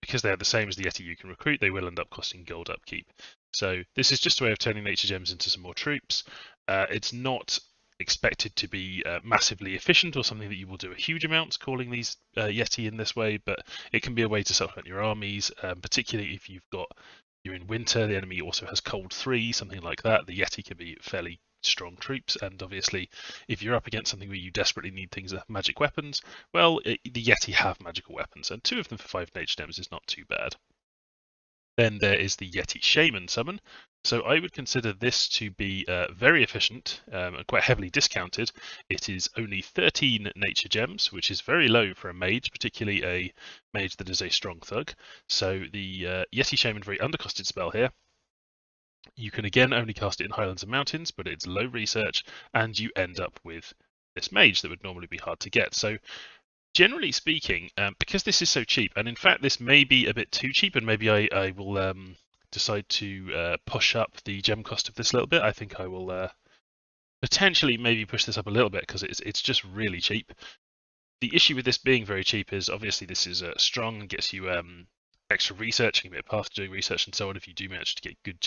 Speaker 1: because they are the same as the Yeti you can recruit, they will end up costing gold upkeep. So this is just a way of turning nature gems into some more troops. It's not expected to be massively efficient or something that you will do a huge amount calling these Yeti in this way, but it can be a way to supplement your armies, particularly if you're in winter, the enemy also has cold 3, something like that. The Yeti can be fairly strong troops, and obviously if you're up against something where you desperately need things that have magic weapons, well, the Yeti have magical weapons, and 2 of them for 5 nature gems is not too bad. Then there is the Yeti Shaman summon. So I would consider this to be very efficient and quite heavily discounted. It is only 13 nature gems, which is very low for a mage, particularly a mage that is a strong thug. So the Yeti Shaman, very undercosted spell here. You can again only cast it in highlands and mountains, but it's low research, and you end up with this mage that would normally be hard to get. So generally speaking, because this is so cheap, and in fact this may be a bit too cheap, and maybe I will decide to push up the gem cost of this a little bit. I think I will potentially maybe push this up a little bit because it's just really cheap. The issue with this being very cheap is obviously this is strong and gets you extra research, you can get a path to doing research and so on if you do manage to get good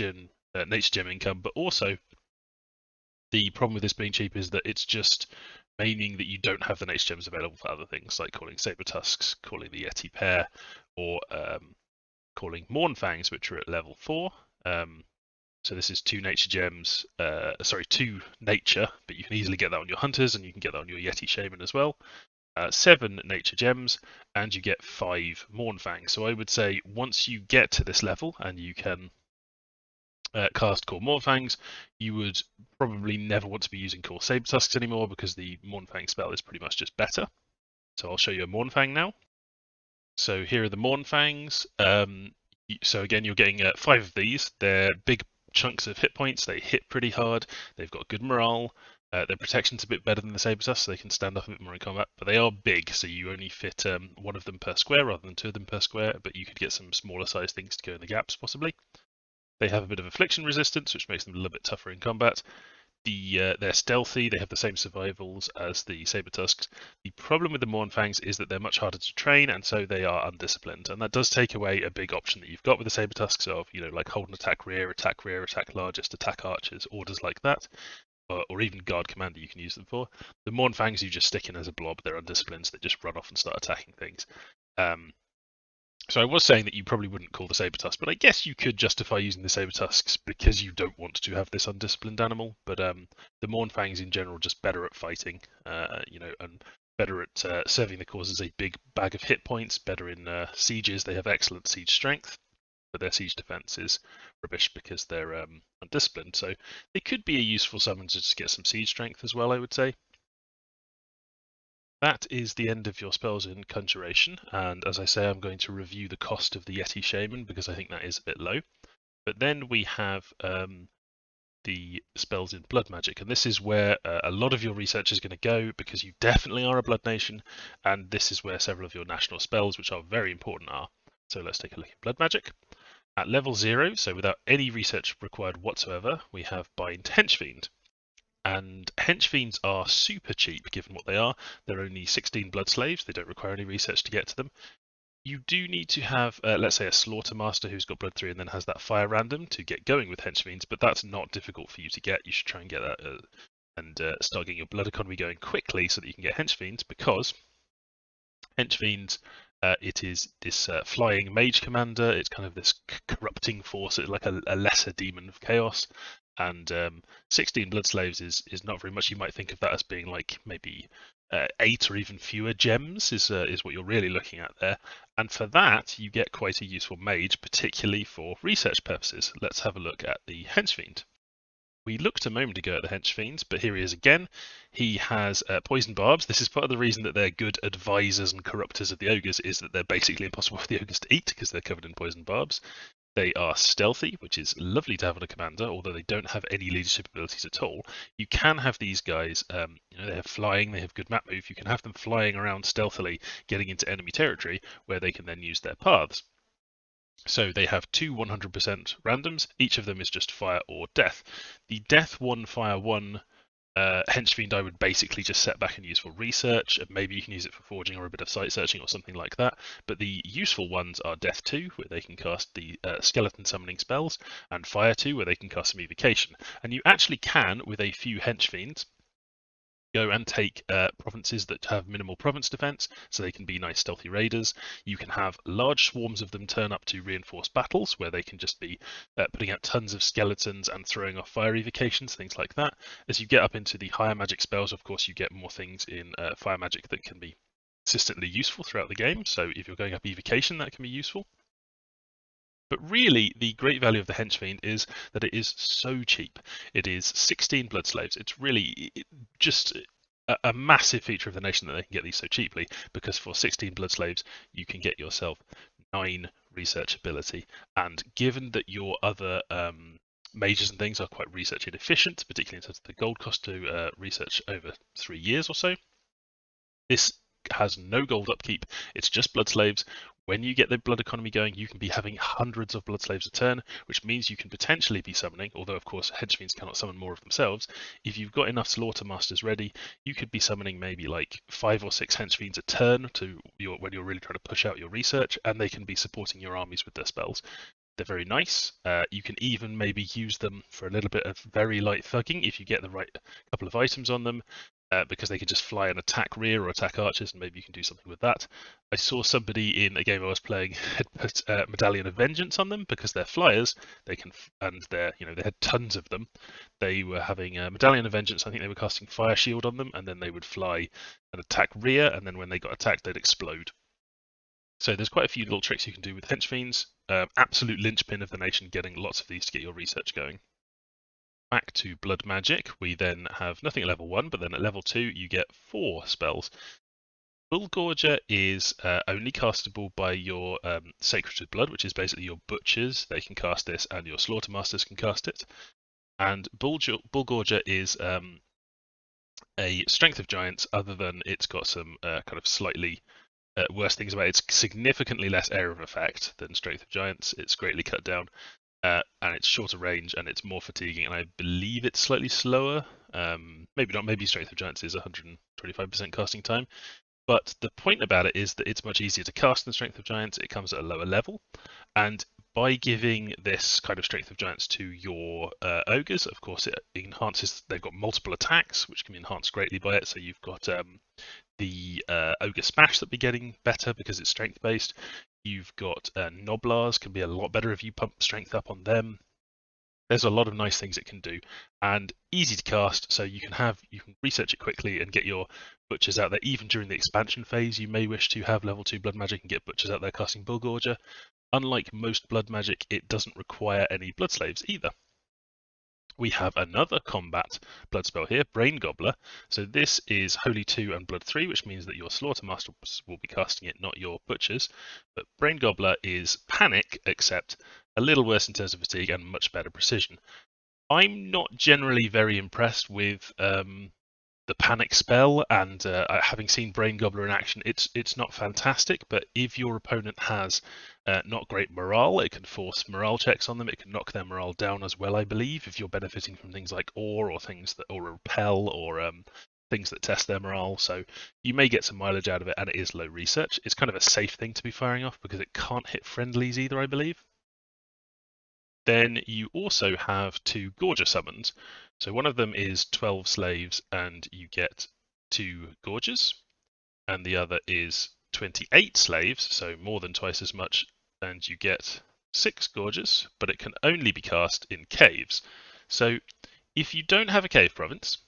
Speaker 1: nature gem income, but also the problem with this being cheap is that it's just meaning that you don't have the nature gems available for other things like calling saber tusks, calling the Yeti pair, or calling Mournfangs, which are at level 4. So this is 2 nature gems, 2 nature, but you can easily get that on your hunters and you can get that on your Yeti shaman as well. 7 nature gems, and you get 5 Mournfangs. So I would say once you get to this level and you can cast Call Mournfangs, you would probably never want to be using Call Saber Tusks anymore because the Mournfang spell is pretty much just better. So I'll show you a Mournfang now. So here are the Mournfangs. So again, you're getting 5 of these. They're big chunks of hit points. They hit pretty hard. They've got good morale. Their protection's a bit better than the Saber Tusks, so they can stand up a bit more in combat. But they are big, so you only fit 1 of them per square rather than 2 of them per square. But you could get some smaller sized things to go in the gaps possibly. They have a bit of affliction resistance, which makes them a little bit tougher in combat. They're stealthy, they have the same survivals as the Saber Tusks. The problem with the Mournfangs is that they're much harder to train, and so they are undisciplined. And that does take away a big option that you've got with the Saber Tusks of, like hold and attack rear, attack largest, attack archers, orders like that. Or even guard commander you can use them for. The Mournfangs you just stick in as a blob, they're undisciplined, so they just run off and start attacking things. So I was saying that you probably wouldn't call the Saber Tusk, but I guess you could justify using the Saber Tusks because you don't want to have this undisciplined animal. But the Mournfangs in general just better at fighting, and better at serving the cause as a big bag of hit points. Better in sieges, they have excellent siege strength, but their siege defense is rubbish because they're undisciplined. So they could be a useful summon to just get some siege strength as well, I would say. That is the end of your spells in Conjuration, and as I say, I'm going to review the cost of the Yeti Shaman because I think that is a bit low. But then we have the spells in Blood Magic, and this is where a lot of your research is going to go because you definitely are a Blood Nation, and this is where several of your national spells, which are very important, are. So let's take a look at Blood Magic. At level 0, so without any research required whatsoever, we have Bind Henchfiend. And Henchfiends are super cheap given what they are. They're only 16 blood slaves, they don't require any research to get to them. You do need to have, let's say, a Slaughtermaster who's got blood 3 and then has that fire random to get going with Henchfiends, but that's not difficult for you to get. You should try and get that and start getting your blood economy going quickly so that you can get Henchfiends, because Henchfiends, it is this flying mage commander. It's kind of this corrupting force, it's like a lesser demon of chaos. And 16 blood slaves is not very much. You might think of that as being like maybe 8 or even fewer gems is what you're really looking at there. And for that, you get quite a useful mage, particularly for research purposes. Let's have a look at the Henchfiend. We looked a moment ago at the Henchfiends, but here he is again. He has poison barbs. This is part of the reason that they're good advisors and corruptors of the ogres, is that they're basically impossible for the ogres to eat because they're covered in poison barbs. They are stealthy, which is lovely to have on a commander, although they don't have any leadership abilities at all. You can have these guys, they have flying, they have good map move. You can have them flying around stealthily, getting into enemy territory, where they can then use their paths. So they have two 100% randoms. Each of them is just fire or death. The death 1, fire 1 Henchfiend I would basically just set back and use for research, and maybe you can use it for forging or a bit of sight searching or something like that. But the useful ones are Death 2, where they can cast the skeleton summoning spells, and Fire 2, where they can cast some evocation. And you actually can, with a few Henchfiends, go and take provinces that have minimal province defense, so they can be nice stealthy raiders. You can have large swarms of them turn up to reinforce battles, where they can just be putting out tons of skeletons and throwing off fire evocations, things like that. As you get up into the higher magic spells, of course, you get more things in fire magic that can be consistently useful throughout the game. So if you're going up evocation, that can be useful. But really, the great value of the Henchfiend is that it is so cheap. It is 16 blood slaves. It's really just a massive feature of the nation that they can get these so cheaply, because for 16 blood slaves, you can get yourself 9 research ability. And given that your other mages and things are quite research inefficient, particularly in terms of the gold cost to research over 3 years or so, this has no gold upkeep. It's just blood slaves. When you get the blood economy going, you can be having hundreds of blood slaves a turn, which means you can potentially be summoning, although of course henchfiends cannot summon more of themselves. If you've got enough slaughter masters ready, you could be summoning maybe like 5 or 6 henchfiends a turn when you're really trying to push out your research, and they can be supporting your armies with their spells. They're very nice. You can even maybe use them for a little bit of very light thugging if you get the right couple of items on them. Because they can just fly and attack rear or attack archers, and maybe you can do something with that. I saw somebody in a game I was playing had put Medallion of Vengeance on them because they're flyers. They can, and they had tons of them. They were having Medallion of Vengeance. I think they were casting Fire Shield on them, and then they would fly and attack rear, and then when they got attacked, they'd explode. So there's quite a few little tricks you can do with henchfiends. Absolute linchpin of the nation, getting lots of these to get your research going. Back to blood magic, we then have nothing at level 1, but then at level 2 you get 4 spells. Bullgorger is only castable by your Sacred Blood, which is basically your butchers. They can cast this, and your slaughtermasters can cast it. And Bullgorger is a strength of giants, other than it's got some kind of slightly worse things about it. It's significantly less area of effect than strength of giants. It's greatly cut down. And it's shorter range, and it's more fatiguing, and I believe it's slightly slower. Maybe not. Maybe Strength of Giants is 125% casting time. But the point about it is that it's much easier to cast than Strength of Giants. It comes at a lower level, and by giving this kind of Strength of Giants to your ogres, of course, it enhances. They've got multiple attacks, which can be enhanced greatly by it. So you've got the Ogre Smash that be getting better because it's strength based. You've got Noblars, can be a lot better if you pump strength up on them. There's a lot of nice things it can do, and easy to cast, so you can research it quickly and get your butchers out there. Even during the expansion phase, you may wish to have level 2 blood magic and get butchers out there casting Bullgorger. Unlike most blood magic, it doesn't require any blood slaves either. We have another combat blood spell here, Brain Gobbler. So this is Holy 2 and Blood 3, which means that your Slaughtermasters will be casting it, not your butchers. But Brain Gobbler is Panic, except a little worse in terms of fatigue and much better precision. I'm not generally very impressed with the Panic spell, and having seen Brain Gobbler in action, it's not fantastic, but if your opponent has not great morale, it can force morale checks on them. It can knock their morale down as well, I believe, if you're benefiting from things like Awe or Repel or things that test their morale. So you may get some mileage out of it, and it is low research. It's kind of a safe thing to be firing off because it can't hit friendlies either, I believe. Then you also have 2 Gorger summons. So one of them is 12 slaves and you get 2 Gorgers, and the other is 28 slaves, so more than twice as much, and you get 6 Gorgers, but it can only be cast in caves. So if you don't have a cave province,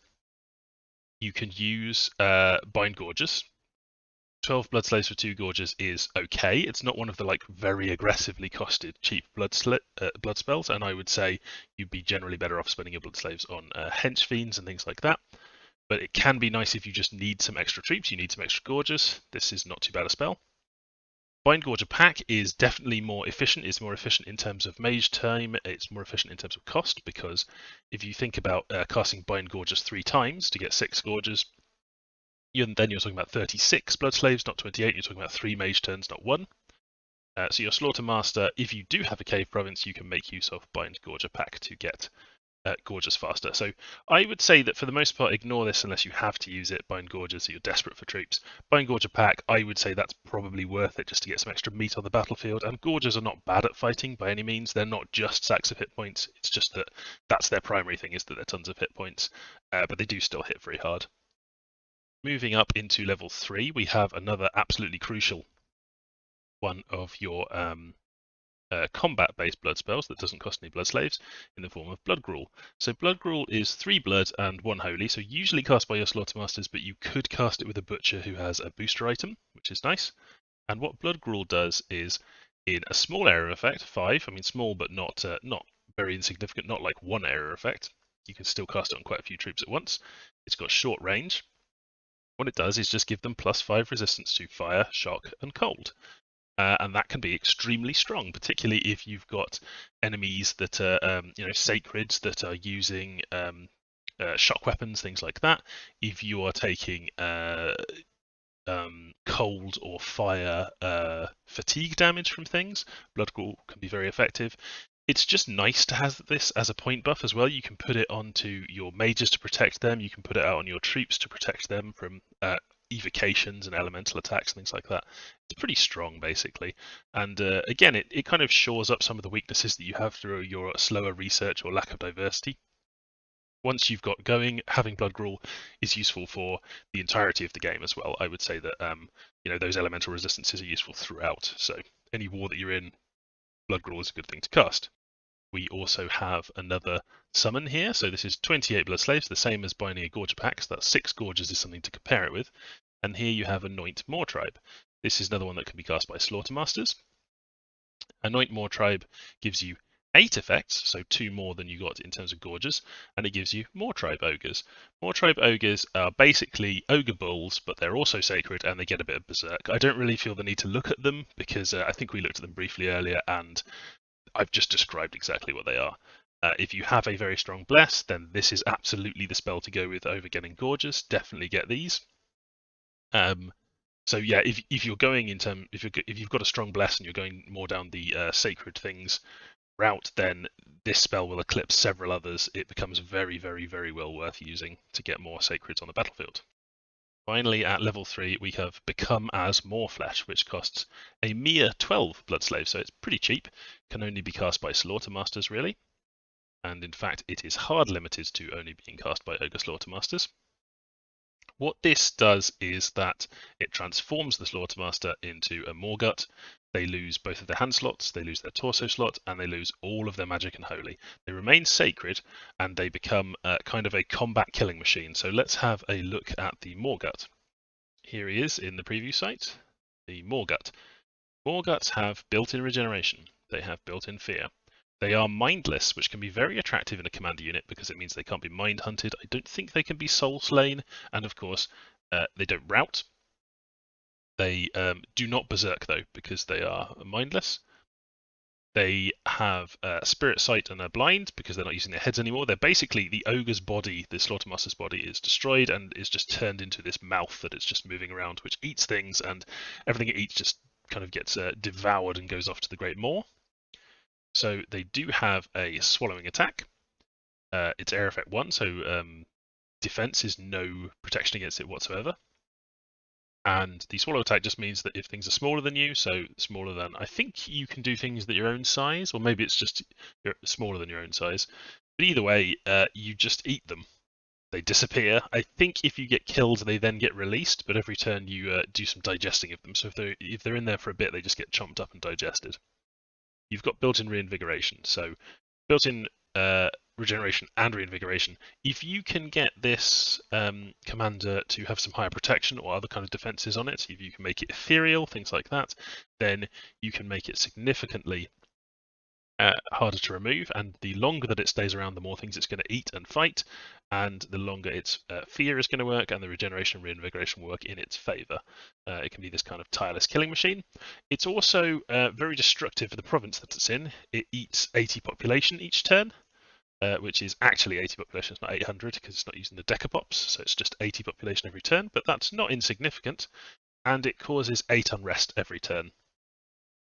Speaker 1: you can use Bind Gorgers. 12 blood slaves for 2 gorges is okay. It's not one of the very aggressively costed cheap blood spells, and I would say you'd be generally better off spending your blood slaves on henchfiends and things like that. But it can be nice if you just need some extra troops, you need some extra gorges. This is not too bad a spell. Bindgorger Pack is definitely more efficient. It's more efficient in terms of mage time. It's more efficient in terms of cost, because if you think about casting Bindgorgers 3 times to get 6 Gorgers, then you're talking about 36 Blood Slaves, not 28. You're talking about 3 mage turns, not 1. So your Slaughtermaster, if you do have a cave province, you can make use of Bindgorger Pack to get Gorgers faster. So I would say that for the most part, ignore this unless you have to use it. Bindgorgers, so you're desperate for troops. Bindgorger Pack, I would say that's probably worth it just to get some extra meat on the battlefield. And Gorgers are not bad at fighting by any means. They're not just sacks of hit points. It's just that that's their primary thing, is that they're tons of hit points. But they do still hit very hard. Moving up into level 3, we have another absolutely crucial one of your combat-based blood spells that doesn't cost any blood slaves, in the form of Blood Gruel. So Blood Gruel is 3 blood and 1 holy, so usually cast by your Slaughtermasters, but you could cast it with a Butcher who has a booster item, which is nice. And what Blood Gruel does is, in a small area effect, 5, I mean small but not very insignificant, not like 1 area effect, you can still cast it on quite a few troops at once. It's got short range. What it does is just give them +5 resistance to fire, shock, and cold. And that can be extremely strong, particularly if you've got enemies that are, sacreds that are using shock weapons, things like that. If you are taking cold or fire fatigue damage from things, Blood Gruel can be very effective. It's just nice to have this as a point buff as well. You can put it onto your mages to protect them. You can put it out on your troops to protect them from evocations and elemental attacks, things like that. It's pretty strong, basically. And again, it kind of shores up some of the weaknesses that you have through your slower research or lack of diversity. Once you've got going, having Blood Gruel is useful for the entirety of the game as well. I would say that those elemental resistances are useful throughout. So any war that you're in, Blood Gruel is a good thing to cast. We also have another summon here. So this is 28 Blood Slaves, the same as binding a Gorger Pack. So that's 6 Gorgers is something to compare it with. And here you have Anoint Moor Tribe. This is another one that can be cast by Slaughtermasters. Anoint Moor Tribe gives you 8 effects, so 2 more than you got in terms of Gorgers, and it gives you Moor Tribe Ogres. Moor Tribe Ogres are basically Ogre Bulls, but they're also sacred and they get a bit of Berserk. I don't really feel the need to look at them because I think we looked at them briefly earlier and I've just described exactly what they are. If you have a very strong Bless, then this is absolutely the spell to go with over getting Gorgers. Definitely get these. So yeah, if you're going if you've got a strong Bless and you're going more down the sacred things route, then this spell will eclipse several others. It becomes very, very, very well worth using to get more sacreds on the battlefield. Finally, at level 3, we have Become as Moorflesh, which costs a mere 12 Blood Slaves, so it's pretty cheap. Can only be cast by Slaughtermasters, really. And in fact, it is hard limited to only being cast by Ogre Slaughtermasters. What this does is that it transforms the Slaughtermaster into a Morgut. They lose both of their hand slots, they lose their torso slot, and they lose all of their magic and holy. They remain sacred, and they become kind of a combat killing machine. So let's have a look at the Morgut. Here he is in the preview site, the Morgut. Morguts have built-in regeneration. They have built-in fear. They are mindless, which can be very attractive in a commander unit because it means they can't be mind hunted. I don't think they can be soul slain, and of course, they don't rout. They do not berserk though, because they are mindless. They have spirit sight and are blind because they're not using their heads anymore. They're basically the ogre's body, the Slaughtermaster's body, is destroyed and is just turned into this mouth that it's just moving around, which eats things, and everything it eats just kind of gets devoured and goes off to the Great Maw. So they do have a swallowing attack. It's air effect 1, so defense is no protection against it whatsoever. And the swallow attack just means that if things are smaller than you, so smaller than, I think you can do things that your own size, or maybe it's just smaller than your own size. But either way, you just eat them. They disappear. I think if you get killed, they then get released, but every turn you do some digesting of them. So if they're in there for a bit, they just get chomped up and digested. You've got built-in reinvigoration, so built-in regeneration and reinvigoration. If you can get this commander to have some higher protection or other kind of defenses on it, if you can make it ethereal, things like that, then you can make it significantly harder to remove, and the longer that it stays around, the more things it's going to eat and fight, and the longer its fear is going to work, and the regeneration and reinvigoration will work in its favour. It can be this kind of tireless killing machine. It's also very destructive for the province that it's in. It eats 80 population each turn, which is actually 80 population, it's not 800 because it's not using the decapops, so it's just 80 population every turn, but that's not insignificant, and it causes 8 unrest every turn.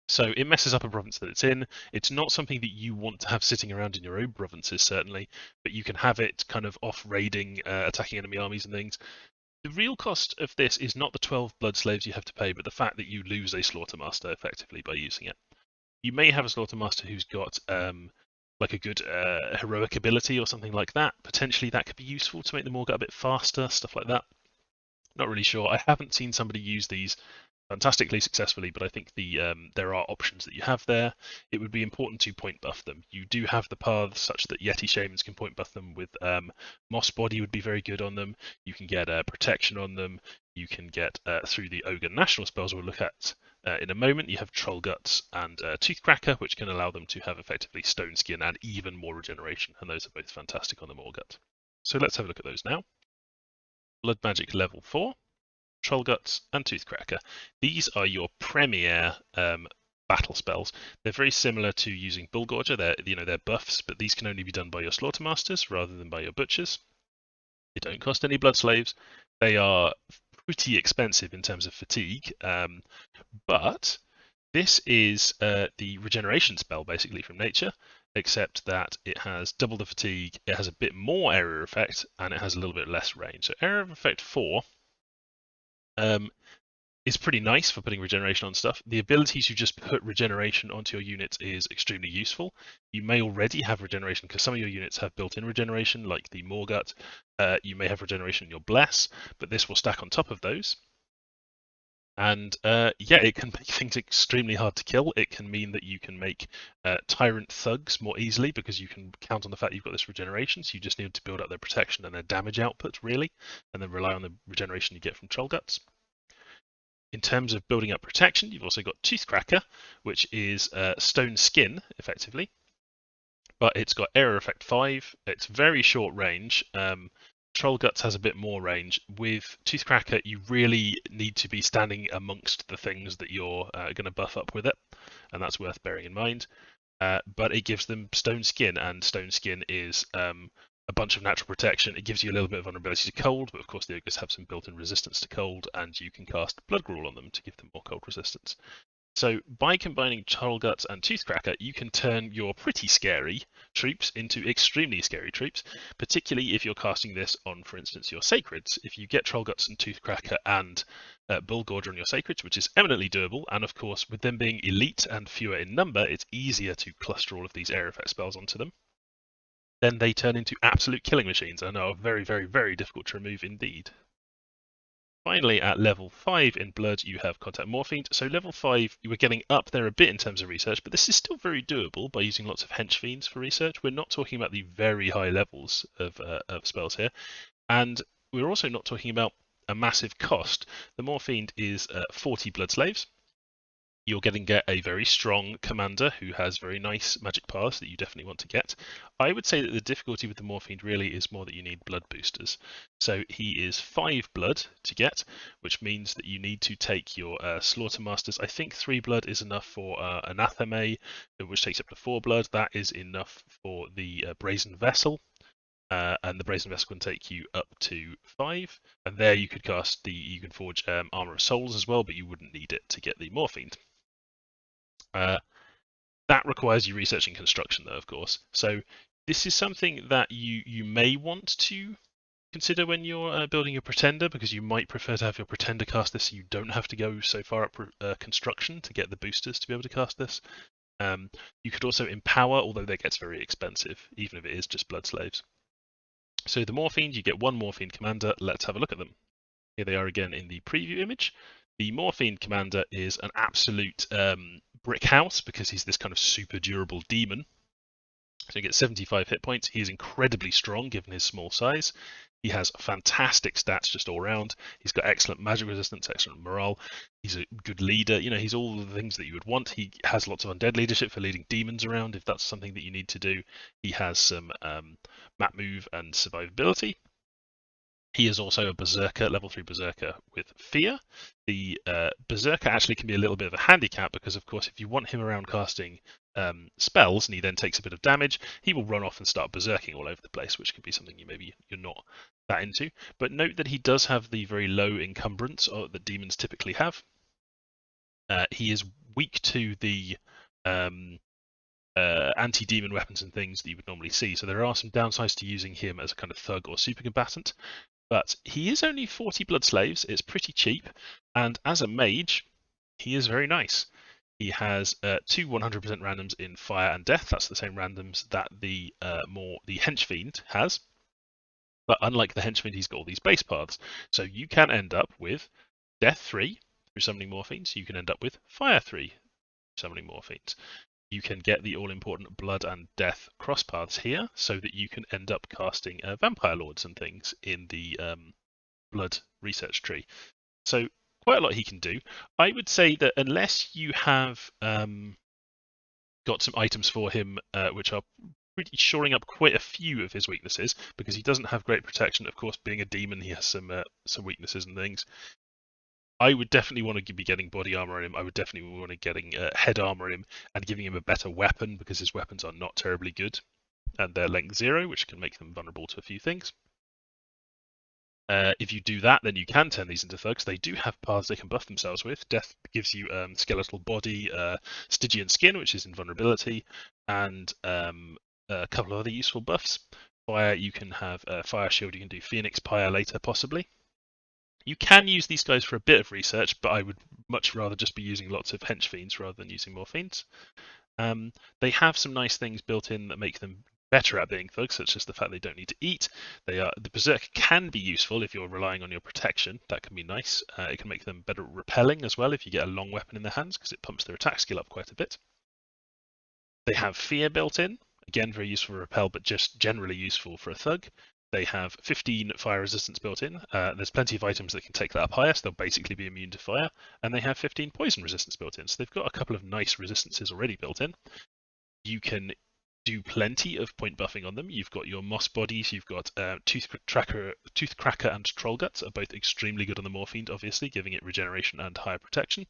Speaker 1: So it messes up a province that it's in. It's not something that you want to have sitting around in your own provinces, certainly, but you can have it kind of off raiding, attacking enemy armies and things. The real cost of this is not the 12 blood slaves you have to pay, but the fact that you lose a slaughtermaster effectively by using it. You may have a slaughtermaster who's got like a good heroic ability or something like that. Potentially that could be useful to make the Morgat a bit faster, stuff like that. Not really sure. I haven't seen somebody use these fantastically successfully, but I think there are options that you have there. It would be important to point buff them. You do have the paths such that Yeti Shamans can point buff them with Moss Body would be very good on them. You can get protection on them. You can get through the Ogre National spells we'll look at in a moment. You have Troll Guts and Toothcracker, which can allow them to have effectively Stone Skin and even more regeneration, and those are both fantastic on the Morgut. So let's have a look at those now. Blood Magic level 4. Troll Guts, and Toothcracker. These are your premier battle spells. They're very similar to using Bullgorger. They're buffs, but these can only be done by your Slaughtermasters rather than by your Butchers. They don't cost any blood slaves. They are pretty expensive in terms of fatigue, but this is the regeneration spell basically from nature, except that it has double the fatigue, it has a bit more area effect, and it has a little bit less range. So area of effect 4 is pretty nice for putting regeneration on stuff. The ability to just put regeneration onto your units is extremely useful. You may already have regeneration because some of your units have built-in regeneration, like the Morgut. You may have regeneration in your Bless, but this will stack on top of those. And yeah, it can make things extremely hard to kill. It can mean that you can make Tyrant Thugs more easily because you can count on the fact you've got this regeneration, so you just need to build up their protection and their damage output, really, and then rely on the regeneration you get from Troll Guts. In terms of building up protection, you've also got Toothcracker, which is Stone Skin, effectively. But it's got Area Effect 5. It's very short range. Troll Guts has a bit more range. With Toothcracker, you really need to be standing amongst the things that you're going to buff up with it, and that's worth bearing in mind. But it gives them Stone Skin, and Stone Skin is a bunch of natural protection. It gives you a little bit of vulnerability to cold, but of course the ogres have some built-in resistance to cold, and you can cast Blood Gruel on them to give them more cold resistance. So by combining Troll Guts and Toothcracker, you can turn your pretty scary troops into extremely scary troops, particularly if you're casting this on, for instance, your Sacreds. If you get Troll Guts and Toothcracker and Bullgorger on your Sacreds, which is eminently doable, and of course with them being elite and fewer in number, it's easier to cluster all of these area effect spells onto them. Then they turn into absolute killing machines and are very, very, very difficult to remove indeed. Finally, at level 5 in Blood, you have Contact Morphine. So level 5, you were getting up there a bit in terms of research, but this is still very doable by using lots of Hench Fiends for research. We're not talking about the very high levels of spells here. And we're also not talking about a massive cost. The Morphine is 40 Blood Slaves. You're going to get a very strong commander who has very nice magic paths that you definitely want to get. I would say that the difficulty with the Morphine really is more that you need blood boosters. So he is 5 blood to get, which means that you need to take your Slaughtermasters. I think 3 blood is enough for Anatheme, which takes up to 4 blood. That is enough for the Brazen Vessel. And the Brazen Vessel can take you up to 5. And there you could you can forge Armor of Souls as well, but you wouldn't need it to get the Morphine. That requires you researching construction, though, of course. So this is something that you may want to consider when you're building your Pretender, because you might prefer to have your Pretender cast this so you don't have to go so far up construction to get the boosters to be able to cast this. You could also empower, although that gets very expensive, even if it is just blood slaves. So the Morphine, you get 1 Morphine commander. Let's have a look at them. Here they are again in the preview image. The Morphine commander is an absolute brick house because he's this kind of super durable demon. So he gets 75 hit points. He is incredibly strong given his small size. He has fantastic stats just all around. He's got excellent magic resistance, excellent morale. He's a good leader. You know, he's all the things that you would want. He has lots of undead leadership for leading demons around if that's something that you need to do. He has some map move and survivability. He is also a berserker, level 3 berserker with fear. The berserker actually can be a little bit of a handicap because, of course, if you want him around casting spells and he then takes a bit of damage, he will run off and start berserking all over the place, which can be something you're not that into. But note that he does have the very low encumbrance that demons typically have. He is weak to the anti-demon weapons and things that you would normally see. So there are some downsides to using him as a kind of thug or super combatant. But he is only 40 blood slaves. It's pretty cheap, and as a mage, he is very nice. He has two 100% randoms in fire and death. That's the same randoms that the hench fiend has. But unlike the hench fiend, he's got all these base paths. So you can end up with death 3 through summoning morphines. You can end up with fire 3 through summoning morphines. You can get the all-important blood and death cross paths here, so that you can end up casting vampire lords and things in the blood research tree. So quite a lot he can do. I would say that unless you have got some items for him which are pretty shoring up quite a few of his weaknesses, because he doesn't have great protection. Of course, being a demon, he has some weaknesses and things. I would definitely want to be getting body armor on him. I would definitely want to getting head armor on him and giving him a better weapon, because his weapons are not terribly good and they're length 0, which can make them vulnerable to a few things. If you do that, then you can turn these into thugs. They do have paths they can buff themselves with. Death gives you skeletal body, Stygian skin, which is invulnerability, and a couple of other useful buffs. Fire, you can have fire shield. You can do Phoenix Pyre later, possibly. You can use these guys for a bit of research, but I would much rather just be using lots of hench fiends rather than using more fiends. They have some nice things built in that make them better at being thugs, such as the fact they don't need to eat. The berserker can be useful if you're relying on your protection. That can be nice. It can make them better at repelling as well if you get a long weapon in their hands, because it pumps their attack skill up quite a bit. They have fear built in. Again, very useful for repel, but just generally useful for a thug. They have 15 fire resistance built in. There's plenty of items that can take that up higher, so they'll basically be immune to fire. And they have 15 poison resistance built in. So they've got a couple of nice resistances already built in. You can do plenty of point buffing on them. You've got your moss bodies, you've got Toothcracker and Troll Guts are both extremely good on the Morphiend, obviously, giving it regeneration and higher protection.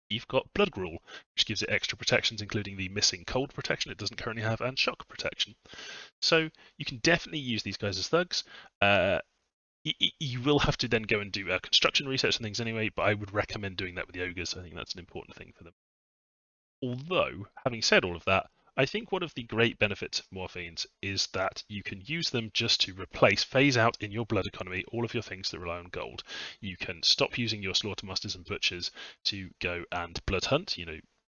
Speaker 1: You've got Blood Gruel, which gives it extra protections, including the missing cold protection it doesn't currently have, and shock protection. So you can definitely use these guys as thugs. You will have to then go and do construction research and things anyway, but I would recommend doing that with the ogres. I think that's an important thing for them. Although, having said all of that, I think one of the great benefits of morphines is that you can use them just to phase out in your blood economy all of your things that rely on gold. You can stop using your slaughtermasters and butchers to go and blood hunt,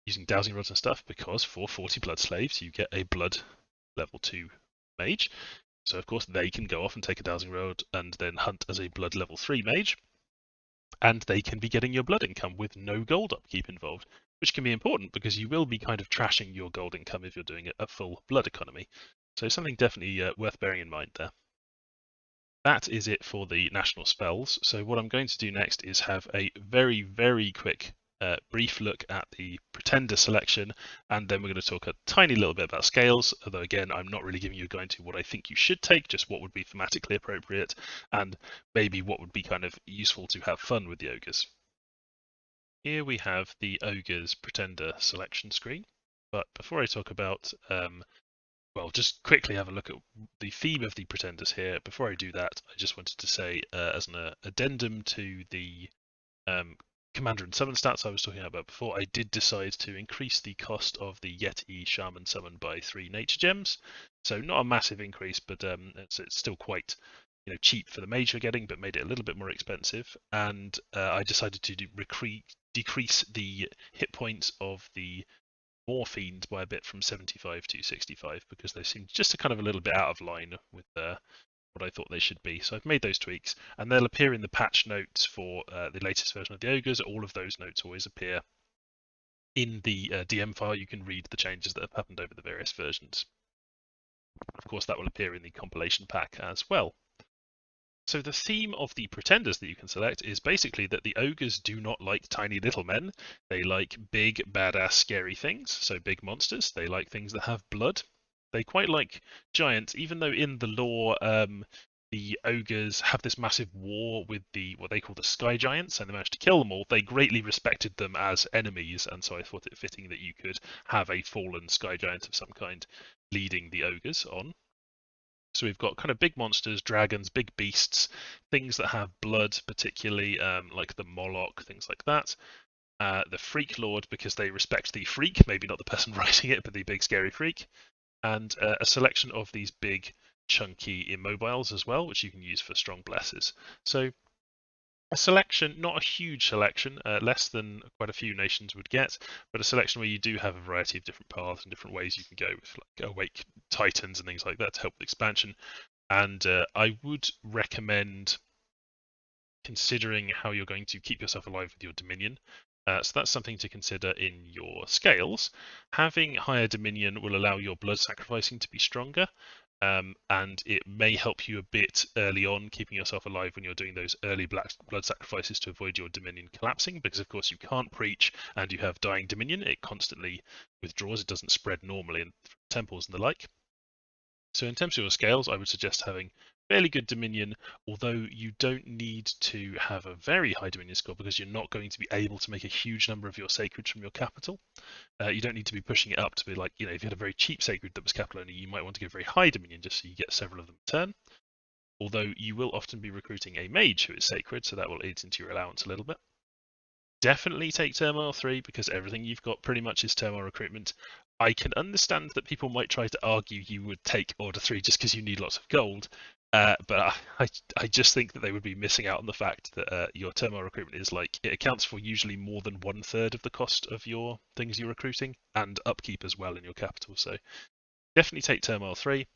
Speaker 1: using dowsing rods and stuff, because for 40 blood slaves you get a blood level 2 mage. So of course they can go off and take a dowsing rod and then hunt as a blood level 3 mage. And they can be getting your blood income with no gold upkeep involved, which can be important because you will be kind of trashing your gold income if you're doing a full blood economy. So something definitely worth bearing in mind there. That is it for the national spells. So what I'm going to do next is have a very, very quick brief look at the Pretender selection, and then we're going to talk a tiny little bit about scales, although again I'm not really giving you a guide to what I think you should take, just what would be thematically appropriate, and maybe what would be kind of useful to have fun with the ogres. Here we have the Ogres Pretender selection screen, but before I talk about just quickly have a look at the theme of the Pretenders here. Before I do that, I just wanted to say, as an addendum to the Commander and Summon stats I was talking about before, I did decide to increase the cost of the Yeti Shaman Summon by 3 nature gems. So not a massive increase, but it's still quite cheap for the mage you're getting, but made it a little bit more expensive. And I decided to decrease the hit points of the Morphines by a bit from 75 to 65, because they seemed just kind of a little bit out of line with what I thought they should be. So I've made those tweaks, and they'll appear in the patch notes for the latest version of the Ogres. All of those notes always appear in the DM file. You can read the changes that have happened over the various versions. Of course, that will appear in the compilation pack as well. So the theme of the pretenders that you can select is basically that the ogres do not like tiny little men. They like big, badass, scary things, so big monsters. They like things that have blood. They quite like giants, even though in the lore, the ogres have this massive war with what they call the sky giants, and they managed to kill them all. They greatly respected them as enemies, and so I thought it fitting that you could have a fallen sky giant of some kind leading the ogres on. So we've got kind of big monsters, dragons, big beasts, things that have blood, particularly like the Moloch, things like that. The Freak Lord, because they respect the freak, maybe not the person writing it, but the big scary freak. And a selection of these big, chunky immobiles as well, which you can use for strong blesses. So a selection, not a huge selection, less than quite a few nations would get, but a selection where you do have a variety of different paths and different ways you can go with like awake titans and things like that to help with expansion. And I would recommend considering how you're going to keep yourself alive with your Dominion. So that's something to consider in your scales. Having higher Dominion will allow your blood sacrificing to be stronger, and it may help you a bit early on, keeping yourself alive when you're doing those early blood sacrifices to avoid your Dominion collapsing, because of course you can't preach and you have dying Dominion. It constantly withdraws, it doesn't spread normally in temples and the like. So in terms of your scales, I would suggest having fairly good Dominion, although you don't need to have a very high Dominion score because you're not going to be able to make a huge number of your sacreds from your capital. You don't need to be pushing it up to be like, if you had a very cheap sacred that was capital only, you might want to give very high Dominion just so you get several of them a turn. Although you will often be recruiting a mage who is sacred, so that will eat into your allowance a little bit. Definitely take Turmoil 3 because everything you've got pretty much is Turmoil recruitment. I can understand that people might try to argue you would take Order 3 just because you need lots of gold, but I just think that they would be missing out on the fact that your Turmoil recruitment is like, it accounts for usually more than 1/3 of the cost of your things you're recruiting, and upkeep as well in your capital. So definitely take Turmoil 3.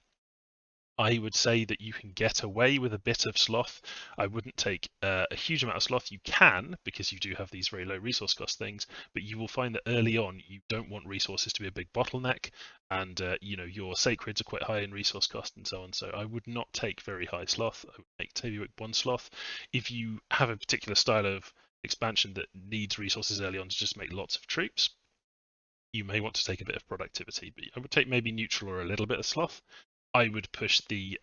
Speaker 1: I would say that you can get away with a bit of sloth. I wouldn't take a huge amount of sloth. You can, because you do have these very low resource cost things, but you will find that early on you don't want resources to be a big bottleneck, and your sacreds are quite high in resource cost and so on. So I would not take very high sloth. I would make maybe one sloth. If you have a particular style of expansion that needs resources early on to just make lots of troops, you may want to take a bit of productivity, but I would take maybe neutral or a little bit of sloth. I would push the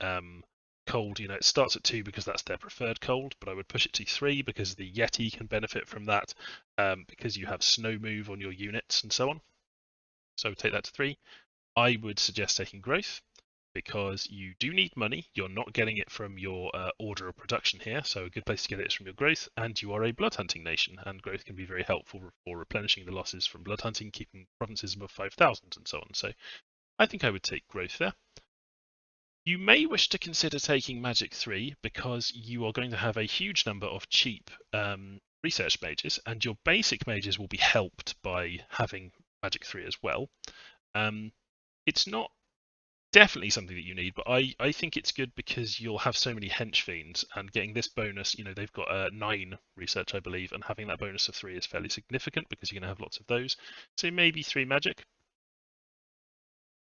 Speaker 1: cold, it starts at 2 because that's their preferred cold, but I would push it to 3 because the Yeti can benefit from that, because you have snow move on your units and so on. So I would take that to 3. I would suggest taking growth because you do need money. You're not getting it from your order of production here, so a good place to get it is from your growth, and you are a blood hunting nation, and growth can be very helpful for replenishing the losses from blood hunting, keeping provinces above 5,000 and so on. So I think I would take growth there. You may wish to consider taking Magic 3 because you are going to have a huge number of cheap research mages, and your basic mages will be helped by having Magic 3 as well. It's not definitely something that you need, but I think it's good because you'll have so many hench fiends, and getting this bonus, they've got 9 research, I believe, and having that bonus of 3 is fairly significant because you're going to have lots of those. So maybe 3 magic.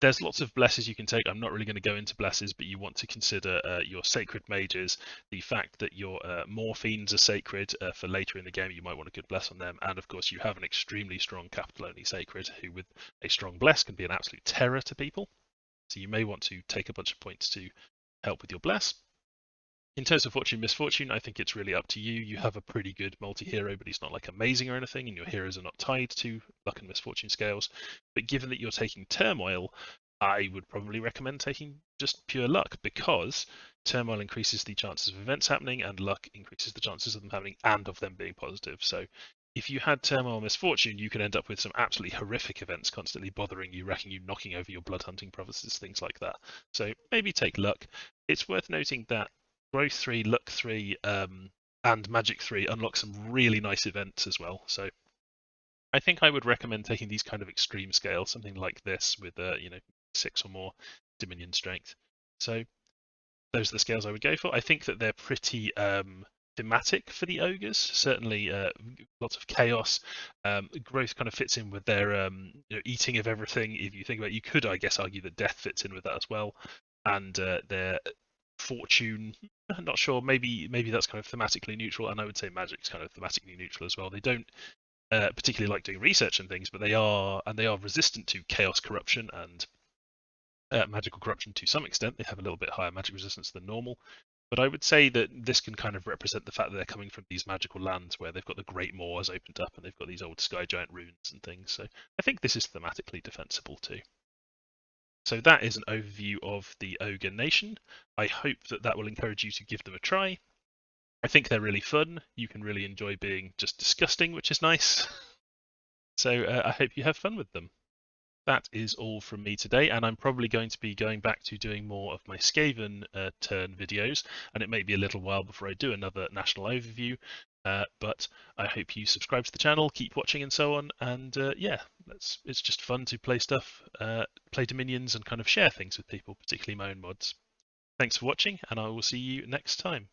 Speaker 1: There's lots of blesses you can take. I'm not really going to go into blesses, but you want to consider your sacred mages, the fact that your morphines are sacred for later in the game. You might want a good bless on them, and of course you have an extremely strong capital only sacred who, with a strong bless, can be an absolute terror to people. So you may want to take a bunch of points to help with your bless. In terms of fortune misfortune, I think it's really up to you. You have a pretty good multi-hero, but he's not like amazing or anything, and your heroes are not tied to luck and misfortune scales. But given that you're taking turmoil, I would probably recommend taking just pure luck, because turmoil increases the chances of events happening, and luck increases the chances of them happening and of them being positive. So if you had turmoil misfortune, you could end up with some absolutely horrific events constantly bothering you, wrecking you, knocking over your blood hunting provinces, things like that. So maybe take luck. It's worth noting that Growth 3, Luck 3, and Magic 3 unlock some really nice events as well. So I think I would recommend taking these kind of extreme scales, something like this with 6 or more Dominion strength. So those are the scales I would go for. I think that they're pretty thematic for the ogres. Certainly, lots of chaos. Growth kind of fits in with their eating of everything. If you think about it, you could, I guess, argue that death fits in with that as well, and their fortune. I'm not sure. Maybe that's kind of thematically neutral, and I would say magic's kind of thematically neutral as well. They don't particularly like doing research and things, but they are resistant to chaos, corruption, and magical corruption to some extent. They have a little bit higher magic resistance than normal. But I would say that this can kind of represent the fact that they're coming from these magical lands where they've got the Great Moors opened up and they've got these old sky giant runes and things. So I think this is thematically defensible too. So that is an overview of the Ogre Nation. I hope that that will encourage you to give them a try. I think they're really fun. You can really enjoy being just disgusting, which is nice. So I hope you have fun with them. That is all from me today, and I'm probably going to be going back to doing more of my Skaven turn videos, and it may be a little while before I do another national overview, but I hope you subscribe to the channel, keep watching and so on, and yeah, it's just fun to play stuff, play Dominions and kind of share things with people, particularly my own mods. Thanks for watching, and I will see you next time.